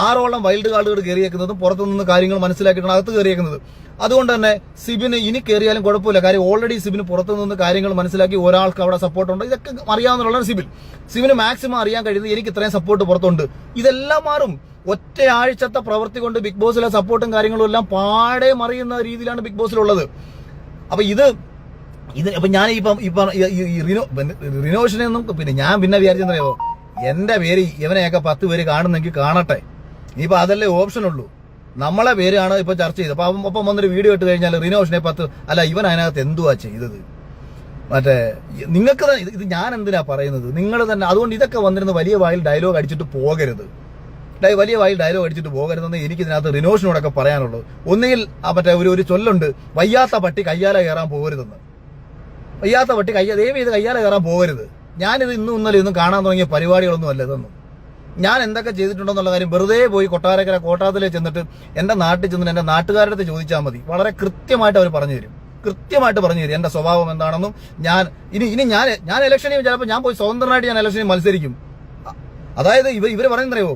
6ഓളം വൈൽഡ് കാർഡുകൾ കയറിയേക്കുന്നതും പുറത്തു നിന്ന് കാര്യങ്ങൾ മനസ്സിലാക്കിയിട്ടാണ് അകത്ത് കയറിയേക്കുന്നത്. അതുകൊണ്ട് തന്നെ സിബിന് ഇനി കയറിയാലും കുഴപ്പമില്ല. കാര്യം ഓൾറെഡി സിബിന് പുറത്തു നിന്ന് കാര്യങ്ങൾ മനസ്സിലാക്കി ഒരാൾക്ക് അവിടെ സപ്പോർട്ടുണ്ട്, ഇതൊക്കെ അറിയാവുന്നതാണ് സിബിന് മാക്സിമം അറിയാൻ കഴിയുന്നത് എനിക്ക് ഇത്രയും സപ്പോർട്ട് പുറത്തുണ്ട്. ഇതെല്ലാം മാറും. ഒറ്റ ആഴ്ചത്തെ പ്രവൃത്തി കൊണ്ട് ബിഗ് ബോസിലെ സപ്പോർട്ടും കാര്യങ്ങളും എല്ലാം പാടെ മറിയുന്ന രീതിയിലാണ് ബിഗ് ബോസിലുള്ളത്. അപ്പൊ ഇത് അപ്പൊ ഞാൻ റിനോഷനെന്നും പിന്നെ ഞാൻ വിചാരിച്ചെന്നറിയോ, എന്റെ പേര് ഇവനെയൊക്കെ 10 പേര് കാണുന്നെങ്കിൽ കാണട്ടെ. ഇനിയിപ്പോ അതല്ലേ ഓപ്ഷൻ ഉള്ളൂ. നമ്മളെ പേരാണ് ഇപ്പൊ ചർച്ച ചെയ്തത്. അപ്പൊ ഒപ്പം വന്നൊരു വീഡിയോ ഇട്ട് കഴിഞ്ഞാൽ റിനോഷനെ 10 അല്ല ഇവൻ അതിനകത്ത് എന്തുവാ ചെയ്തത്? മറ്റേ നിങ്ങൾക്ക് ഇത് ഞാൻ എന്തിനാ പറയുന്നത്? നിങ്ങൾ തന്നെ. അതുകൊണ്ട് ഇതൊക്കെ വന്നിരുന്ന വലിയ വായിൽ ഡയലോഗ് അടിച്ചിട്ട് പോകരുത്, വലിയ വായിൽ ഡയലോഗ് അടിച്ചിട്ട് പോകരുതെന്ന് എനിക്ക് ഇതിനകത്ത് റിനോഷിനോടൊക്കെ പറയാനുള്ളത്. ഒന്നുകിൽ മറ്റേ ഒരു ചൊല്ലുണ്ട്, വയ്യാത്ത പട്ടി കയ്യാല കയറാൻ പോകരുതെന്ന്. വയ്യാത്ത പട്ടി ദയവ് ചെയ്ത് കയ്യാല കയറാൻ പോകരുത്. ഞാനിത് ഇന്നലെ ഒന്നും കാണാൻ തുടങ്ങിയ പരിപാടികളൊന്നും അല്ല ഇതൊന്നും. ഞാൻ എന്തൊക്കെ ചെയ്തിട്ടുണ്ടെന്നുള്ള കാര്യം വെറുതെ പോയി കൊട്ടാരക്കര കോട്ടാത്തിലേക്ക് ചെന്നിട്ട് എന്റെ നാട്ടിൽ ചെന്നിട്ട് എന്റെ നാട്ടുകാരുടെ അടുത്ത് ചോദിച്ചാൽ മതി. വളരെ കൃത്യമായിട്ട് അവർ പറഞ്ഞു തരും, എന്റെ സ്വഭാവം എന്താണെന്നും. ഇനി ഞാൻ ഇലക്ഷനിൽ ചിലപ്പോൾ ഞാൻ പോയി സ്വതന്ത്രനായിട്ട് ഞാൻ ഇലക്ഷനിൽ മത്സരിക്കും. അതായത് ഇവര് പറയുന്നറിയോ,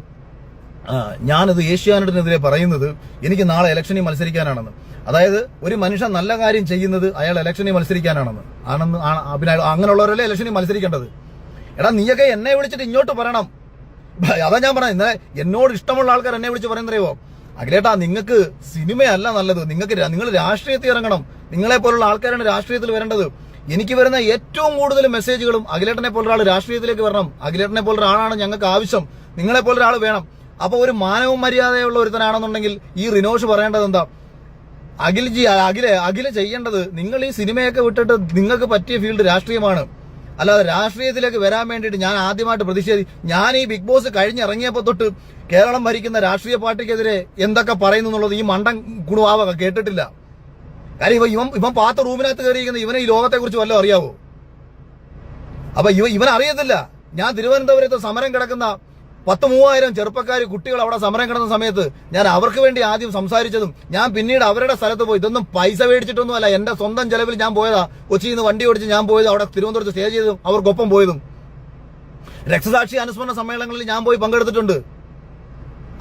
ഞാനിത് ഏഷ്യാനെറ്റിനെതിരെ പറയുന്നത് എനിക്ക് നാളെ ഇലക്ഷനിൽ മത്സരിക്കാനാണെന്ന്. അതായത് ഒരു മനുഷ്യൻ നല്ല കാര്യം ചെയ്യുന്നത് അയാൾ ഇലക്ഷനിൽ മത്സരിക്കാനാണെന്ന് പിന്നെ അങ്ങനെയുള്ളവരല്ലേ ഇലക്ഷനിൽ മത്സരിക്കേണ്ടത്. എടാ നീയൊക്കെ എന്നെ വിളിച്ചിട്ട് ഇങ്ങോട്ട് പറയണം. അതാ ഞാൻ പറഞ്ഞത്, ഇന്നലെ എന്നോട് ഇഷ്ടമുള്ള ആൾക്കാർ എന്നെ വിളിച്ച് പറയുന്നറിയോ, അഖിലേട്ടാ നിങ്ങൾക്ക് സിനിമയല്ല നല്ലത്, നിങ്ങൾ രാഷ്ട്രീയത്തിൽ ഇറങ്ങണം, നിങ്ങളെ പോലുള്ള ആൾക്കാരാണ് രാഷ്ട്രീയത്തിൽ വരേണ്ടത്. എനിക്ക് വരുന്ന ഏറ്റവും കൂടുതൽ മെസ്സേജുകളും അഖിലേട്ടനെ പോലൊരാൾ രാഷ്ട്രീയത്തിലേക്ക് വരണം, അഖിലേട്ടനെ പോലൊരാളാണ് ഞങ്ങൾക്ക് ആവശ്യം, നിങ്ങളെ പോലൊരാൾ വേണം. അപ്പൊ ഒരു മാനവും മര്യാദയുള്ള ഒരുത്തനാണെന്നുണ്ടെങ്കിൽ ഈ റിനോഷ് പറയേണ്ടത് എന്താ, അഖില ചെയ്യേണ്ടത് നിങ്ങൾ ഈ സിനിമയൊക്കെ വിട്ടിട്ട് നിങ്ങൾക്ക് പറ്റിയ ഫീൽഡ് രാഷ്ട്രീയമാണ്. അല്ലാതെ രാഷ്ട്രീയത്തിലേക്ക് വരാൻ വേണ്ടിയിട്ട് ഞാൻ ആദ്യമായിട്ട് ഞാൻ ഈ ബിഗ് ബോസ് കഴിഞ്ഞിറങ്ങിയപ്പോ തൊട്ട് കേരളം ഭരിക്കുന്ന രാഷ്ട്രീയ പാർട്ടിക്കെതിരെ എന്തൊക്കെ പറയുന്നു എന്നുള്ളത് ഈ മണ്ടൻ കുണുവാവ കേട്ടിട്ടില്ല. കാര്യം ഇവൻ പാത്ത റൂമിനകത്ത് കയറിയിരിക്കുന്ന ഇവനെ ഈ ലോകത്തെ കുറിച്ച് വല്ലതും അറിയാവോ? അപ്പൊ ഇവൻ അറിയത്തില്ല. ഞാൻ തിരുവനന്തപുരത്ത് സമരം കിടക്കുന്ന 10,000-3000 ചെറുപ്പക്കാർ കുട്ടികൾ അവിടെ സമരം കിടന്ന സമയത്ത് ഞാൻ അവർക്ക് വേണ്ടി ആദ്യം സംസാരിച്ചതും ഞാൻ പിന്നീട് അവരുടെ സ്ഥലത്ത് പോയി, ഇതൊന്നും പൈസ മേടിച്ചിട്ടൊന്നും അല്ല, എന്റെ സ്വന്തം ചെലവിൽ ഞാൻ പോയതാ. കൊച്ചിയിൽ നിന്ന് വണ്ടി ഓടിച്ച് ഞാൻ പോയത്, അവിടെ തിരുവനന്തപുരത്ത് സ്റ്റേ ചെയ്തതും അവർക്കൊപ്പം പോയതും. രക്തസാക്ഷി അനുസ്മരണ സമ്മേളനങ്ങളിൽ ഞാൻ പോയി പങ്കെടുത്തിട്ടുണ്ട്.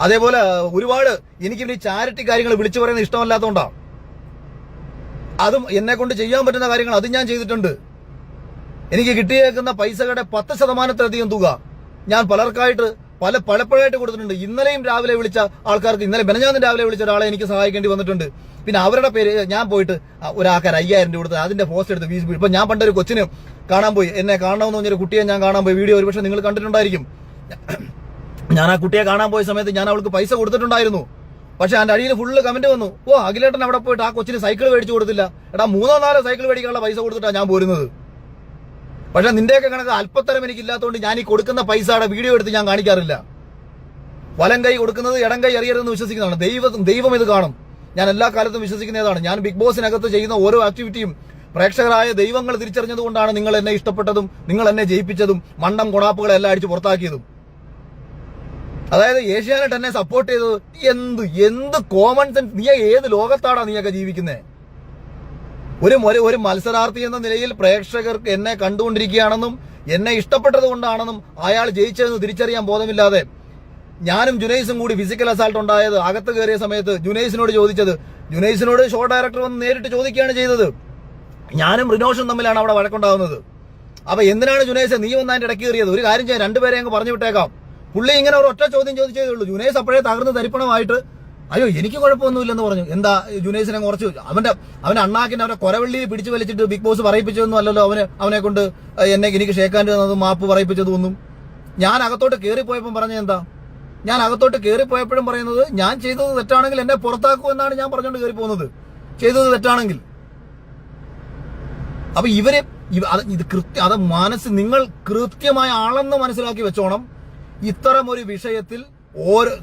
അതേപോലെ ഒരുപാട് എനിക്ക് ഈ ചാരിറ്റി കാര്യങ്ങൾ വിളിച്ചു പറയുന്നത് ഇഷ്ടമല്ലാത്തതുകൊണ്ടാ. അതും എന്നെ കൊണ്ട് ചെയ്യാൻ പറ്റുന്ന കാര്യങ്ങൾ അതും ഞാൻ ചെയ്തിട്ടുണ്ട്. എനിക്ക് കിട്ടിയേക്കുന്ന പൈസകളുടെ 10%-ലധികം തുക ഞാൻ പലർക്കായിട്ട് പലപ്പോഴായിട്ട് കൊടുത്തിട്ടുണ്ട്. ഇന്നലെയും രാവിലെ വിളിച്ച ആൾക്കാർക്ക്, ഇന്നലെ ബെനഞ്ഞാന്ന് രാവിലെ വിളിച്ച ഒരാളെ എനിക്ക് സഹായിക്കേണ്ടി വന്നിട്ടുണ്ട്. പിന്നെ അവരുടെ പേര് ഞാൻ പോയിട്ട് ഒരാൾക്കാർ 5000 രൂപ കൊടുത്ത് അതിന്റെ പോസ്റ്റ് എടുത്ത് വീസ്. ഇപ്പൊ ഞാൻ പണ്ടൊരു കൊച്ചിന് കാണാൻ പോയി, എന്നെ കാണണമെന്ന് പറഞ്ഞൊരു കുട്ടിയെ ഞാൻ കാണാൻ പോയി, വീഡിയോ ഒരുപക്ഷെ നിങ്ങൾ കണ്ടിട്ടുണ്ടായിരിക്കും. ഞാൻ ആ കുട്ടിയെ കാണാൻ പോയ സമയത്ത് ഞാൻ അവൾക്ക് പൈസ കൊടുത്തിട്ടുണ്ടായിരുന്നു. പക്ഷെ അതിന്റെ അടിയിൽ ഫുള്ള് കമന്റ് വന്നു, അഖിലേട്ടൻ അവിടെ പോയിട്ട് ആ കൊച്ചിന് സൈക്കിൾ മേടിച്ചു കൊടുത്തില്ല. എടാ 3-4 സൈക്കിൾ മേടിക്കാനുള്ള പൈസ കൊടുത്തിട്ടാണ് ഞാൻ പോരുന്നത്. പക്ഷെ നിന്റെയൊക്കെ കണക്ക് അല്പത്തരം എനിക്കില്ലാത്തതുകൊണ്ട് ഞാൻ ഈ കൊടുക്കുന്ന പൈസയുടെ വീഡിയോ എടുത്ത് ഞാൻ കാണിക്കാറില്ല. വലം കൈ കൊടുക്കുന്നത് ഇടം കൈ അറിയരുതെന്ന് വിശ്വസിക്കുന്നതാണ്. ദൈവം ഇത് കാണും. ഞാൻ എല്ലാ കാലത്തും വിശ്വസിക്കുന്നതാണ്. ഞാൻ ബിഗ് ബോസിനകത്ത് ചെയ്യുന്ന ഓരോ ആക്ടിവിറ്റിയും പ്രേക്ഷകരായ ദൈവങ്ങൾ തിരിച്ചറിഞ്ഞതുകൊണ്ടാണ് നിങ്ങൾ എന്നെ ഇഷ്ടപ്പെട്ടതും നിങ്ങൾ എന്നെ ജയിപ്പിച്ചതും മണ്ടം കൊണാപ്പുകളെല്ലാം അടിച്ച് പുറത്താക്കിയതും. അതായത് ഏഷ്യാനെറ്റ് എന്നെ സപ്പോർട്ട് ചെയ്തത് എന്ത് കോമൺ സെൻസ്. നീ ഏത് ലോകത്താടാ നീയൊക്കെ ജീവിക്കുന്നത്? ഒരു മത്സരാർത്ഥി എന്ന നിലയിൽ പ്രേക്ഷകർക്ക് എന്നെ കണ്ടുകൊണ്ടിരിക്കുകയാണെന്നും എന്നെ ഇഷ്ടപ്പെട്ടത് കൊണ്ടാണെന്നും അയാൾ ജയിച്ചതെന്ന് തിരിച്ചറിയാൻ ബോധമില്ലാതെ ഞാനും ജുനൈസും കൂടി ഫിസിക്കൽ അസാൾട്ട് ഉണ്ടായത് അകത്ത് കയറിയ സമയത്ത് ജുനൈസിനോട് ഷോ ഡയറക്ടർ വന്ന് നേരിട്ട് ചോദിക്കുകയാണ് ചെയ്തത്. ഞാനും റിനോഷും തമ്മിലാണ് അവിടെ വഴക്കുണ്ടാകുന്നത്. അപ്പൊ എന്തിനാണ് ജുനൈസ് നീ വന്ന് അതിന്റെ ഇടയ്ക്ക് കയറിയത്? ഒരു കാര്യം ചെയ്യാൻ രണ്ടുപേരെ അങ്ങ് പറഞ്ഞു വിട്ടേക്കാം. പുള്ളി ഇങ്ങനെ ഒരു ഒറ്റ ചോദ്യം ചോദിച്ചതേ ഉള്ളൂ. ജുനൈസ് അപ്പോഴേ തകർന്ന് തരിപ്പണമായിട്ട് അയ്യോ എനിക്ക് കുഴപ്പമൊന്നുമില്ലെന്ന് പറഞ്ഞു. എന്താ ജുനൈസിനെ കുറച്ച് അവന്റെ അണ്ണാക്കിന് അവന്റെ കൊരവള്ളി പിടിച്ചു വലിച്ചിട്ട് ബിഗ് ബോസ് പറയിപ്പിച്ചതൊന്നും അല്ലല്ലോ അവനെ കൊണ്ട് എനിക്ക് ഷേക്കാൻ തന്നതും മാപ്പ് പറയിപ്പിച്ചതൊന്നും. ഞാൻ അകത്തോട്ട് കയറിപ്പോയപ്പോൾ പറഞ്ഞത് എന്താ? ഞാൻ അകത്തോട്ട് കയറിപ്പോയപ്പോഴും പറയുന്നത് ഞാൻ ചെയ്തത് തെറ്റാണെങ്കിൽ എന്നെ പുറത്താക്കൂ എന്നാണ് ഞാൻ പറഞ്ഞുകൊണ്ട് കയറി പോകുന്നത്, ചെയ്തത് തെറ്റാണെങ്കിൽ. അപ്പൊ അത് മനസ്സ് നിങ്ങൾ കൃത്യമായ ആളെന്ന് മനസ്സിലാക്കി വെച്ചോണം. ഇത്തരം ഒരു വിഷയത്തിൽ ഓരോ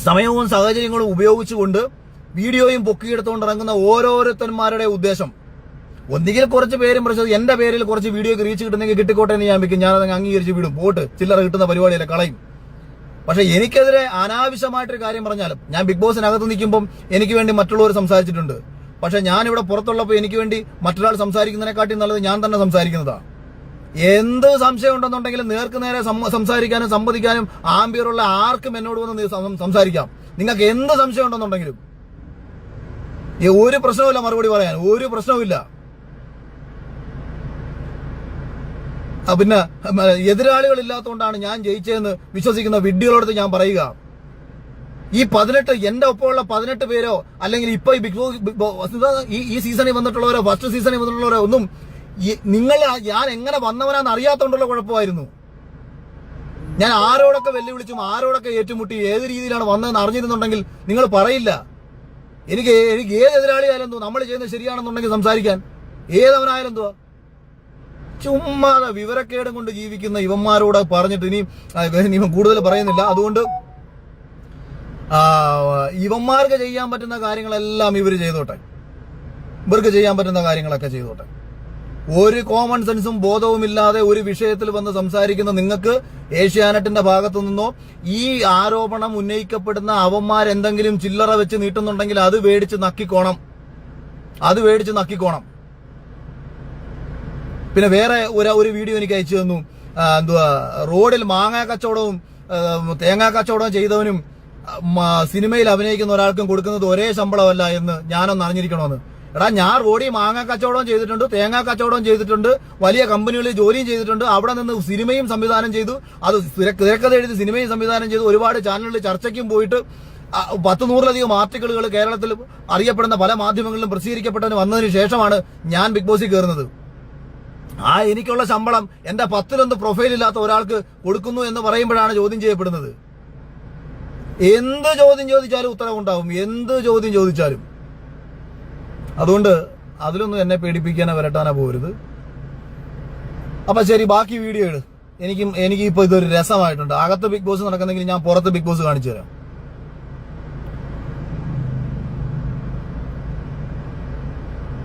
സമയവും സാഹചര്യങ്ങളും ഉപയോഗിച്ചുകൊണ്ട് വീഡിയോയും പൊക്കിയെടുത്തുകൊണ്ട് ഇറങ്ങുന്ന ഓരോരുത്തന്മാരുടെ ഉദ്ദേശം ഒന്നുകിൽ കുറച്ച് പേരും പ്രശ്നം എന്റെ പേരിൽ കുറച്ച് വീഡിയോക്ക് റീച്ച് കിട്ടുന്നെങ്കിൽ കിട്ടിക്കോട്ടെ എന്ന് ഞാൻ വെക്കും. ഞാനത് അംഗീകരിച്ച് വിടും. പോട്ട് ചില്ലറ കിട്ടുന്ന പരിപാടിയല്ല, കളയും. പക്ഷെ എനിക്കെതിരെ അനാവശ്യമായിട്ടൊരു കാര്യം പറഞ്ഞാലും ഞാൻ ബിഗ് ബോസിനകത്ത് നിൽക്കുമ്പോൾ എനിക്ക് വേണ്ടി മറ്റുള്ളവർ സംസാരിച്ചിട്ടുണ്ട്. പക്ഷെ ഞാനിവിടെ പുറത്തുള്ളപ്പോൾ എനിക്ക് വേണ്ടി മറ്റൊരാൾ സംസാരിക്കുന്നതിനെക്കാട്ടി നല്ലത് ഞാൻ തന്നെ സംസാരിക്കുന്നതാണ്. എന്ത് സംശയം ഉണ്ടെന്നുണ്ടെങ്കിലും നേർക്ക് നേരെ സംസാരിക്കാനും സംവദിക്കാനും ആംബിയറുള്ള ആർക്കും എന്നോട് വന്ന് സംസാരിക്കാം. നിങ്ങൾക്ക് എന്ത് സംശയം ഉണ്ടെന്നുണ്ടെങ്കിലും ഒരു പ്രശ്നവുമില്ല, മറുപടി പറയാൻ ഒരു പ്രശ്നവുമില്ല. പിന്നെ എതിരാളികൾ ഇല്ലാത്തതുകൊണ്ടാണ് ഞാൻ ജയിച്ചതെന്ന് വിശ്വസിക്കുന്ന വിഡ്ഢികളോട് ഞാൻ പറയുക. ഈ 18 എന്റെ ഒപ്പമുള്ള 18 പേരോ അല്ലെങ്കിൽ ഇപ്പൊ ഈ സീസണിൽ വന്നിട്ടുള്ളവരോ ഫസ്റ്റ് സീസണിൽ വന്നിട്ടുള്ളവരോ ഒന്നും ഞാൻ എങ്ങനെ വന്നവനാന്ന് അറിയാത്തോണ്ടുള്ള കുഴപ്പമായിരുന്നു. ഞാൻ ആരോടൊക്കെ വെല്ലുവിളിച്ചും ആരോടൊക്കെ ഏറ്റുമുട്ടി ഏത് രീതിയിലാണ് വന്നതെന്ന് അറിഞ്ഞിരുന്നുണ്ടെങ്കിൽ നിങ്ങൾ പറയില്ല. എനിക്ക് ഏത് എതിരാളിയായാലും എന്തോ നമ്മൾ ചെയ്യുന്നത് ശരിയാണെന്നുണ്ടെങ്കിൽ സംസാരിക്കാൻ ഏതവനായാലും എന്തുവാ. ചുമ്മാതെ വിവരക്കേടും കൊണ്ട് ജീവിക്കുന്ന ഇവന്മാരോട് പറഞ്ഞിട്ട് ഇനി കൂടുതൽ പറയുന്നില്ല. അതുകൊണ്ട് ഇവന്മാർക്ക് ചെയ്യാൻ പറ്റുന്ന കാര്യങ്ങളെല്ലാം ഇവർ ചെയ്തോട്ടെ, ഇവർക്ക് ചെയ്യാൻ പറ്റുന്ന കാര്യങ്ങളൊക്കെ ചെയ്തോട്ടെ. ഒരു കോമൺ സെൻസും ബോധവും ഇല്ലാതെ ഒരു വിഷയത്തിൽ വന്ന് സംസാരിക്കുന്ന നിങ്ങൾക്ക് ഏഷ്യാനെറ്റിന്റെ ഭാഗത്തു നിന്നോ ഈ ആരോപണം ഉന്നയിക്കപ്പെടുന്ന അവന്മാരെന്തെങ്കിലും ചില്ലറ വെച്ച് നീട്ടുന്നുണ്ടെങ്കിൽ അത് മേടിച്ച് നക്കിക്കോണം. പിന്നെ വേറെ ഒരു വീഡിയോ എനിക്ക് അയച്ചു തന്നു. റോഡിൽ മാങ്ങാ കച്ചവടവും തേങ്ങാ കച്ചവടവും ചെയ്തവനും സിനിമയിൽ അഭിനയിക്കുന്ന ഒരാൾക്കും കൊടുക്കുന്നത് ഒരേ ശമ്പളമല്ല എന്ന് ഞാനൊന്ന് അറിഞ്ഞിരിക്കണമെന്ന്. എടാ, ഞാൻ റോഡിൽ മാങ്ങാ കച്ചവടവും ചെയ്തിട്ടുണ്ട്, തേങ്ങാ കച്ചവടവും ചെയ്തിട്ടുണ്ട്, വലിയ കമ്പനികളിൽ ജോലിയും ചെയ്തിട്ടുണ്ട്. അവിടെ നിന്ന് സിനിമയും സംവിധാനം ചെയ്തു, അത് തിരക്കഥ എഴുതി സിനിമയും സംവിധാനം ചെയ്തു, ഒരുപാട് ചാനലുകളിൽ ചർച്ചയ്ക്കും പോയിട്ട് 100-100ലധികം ആർട്ടിക്കിളുകൾ കേരളത്തിൽ അറിയപ്പെടുന്ന പല മാധ്യമങ്ങളിലും പ്രസിദ്ധീകരിക്കപ്പെട്ടതിന് വന്നതിന് ശേഷമാണ് ഞാൻ ബിഗ് ബോസിൽ കയറുന്നത്. എനിക്കുള്ള ശമ്പളം എന്റെ 10-1 പ്രൊഫൈൽ ഇല്ലാത്ത ഒരാൾക്ക് കൊടുക്കുന്നു എന്ന് പറയുമ്പോഴാണ് ചോദ്യം ചെയ്യപ്പെടുന്നത്. എന്ത് ചോദ്യം ചോദിച്ചാലും ഉത്തരവുണ്ടാവും, എന്ത് ചോദ്യം ചോദിച്ചാലും. അതുകൊണ്ട് അതിലൊന്നും എന്നെ പേടിപ്പിക്കാനോ വരട്ടാനോ പോരുത്. അപ്പൊ ശരി, ബാക്കി വീഡിയോ ഇട്. എനിക്ക് ഇപ്പൊ ഇതൊരു രസമായിട്ടുണ്ട്. അകത്ത് ബിഗ് ബോസ് നടക്കുന്നെങ്കിൽ ഞാൻ പുറത്ത് ബിഗ് ബോസ് കാണിച്ചു തരാം.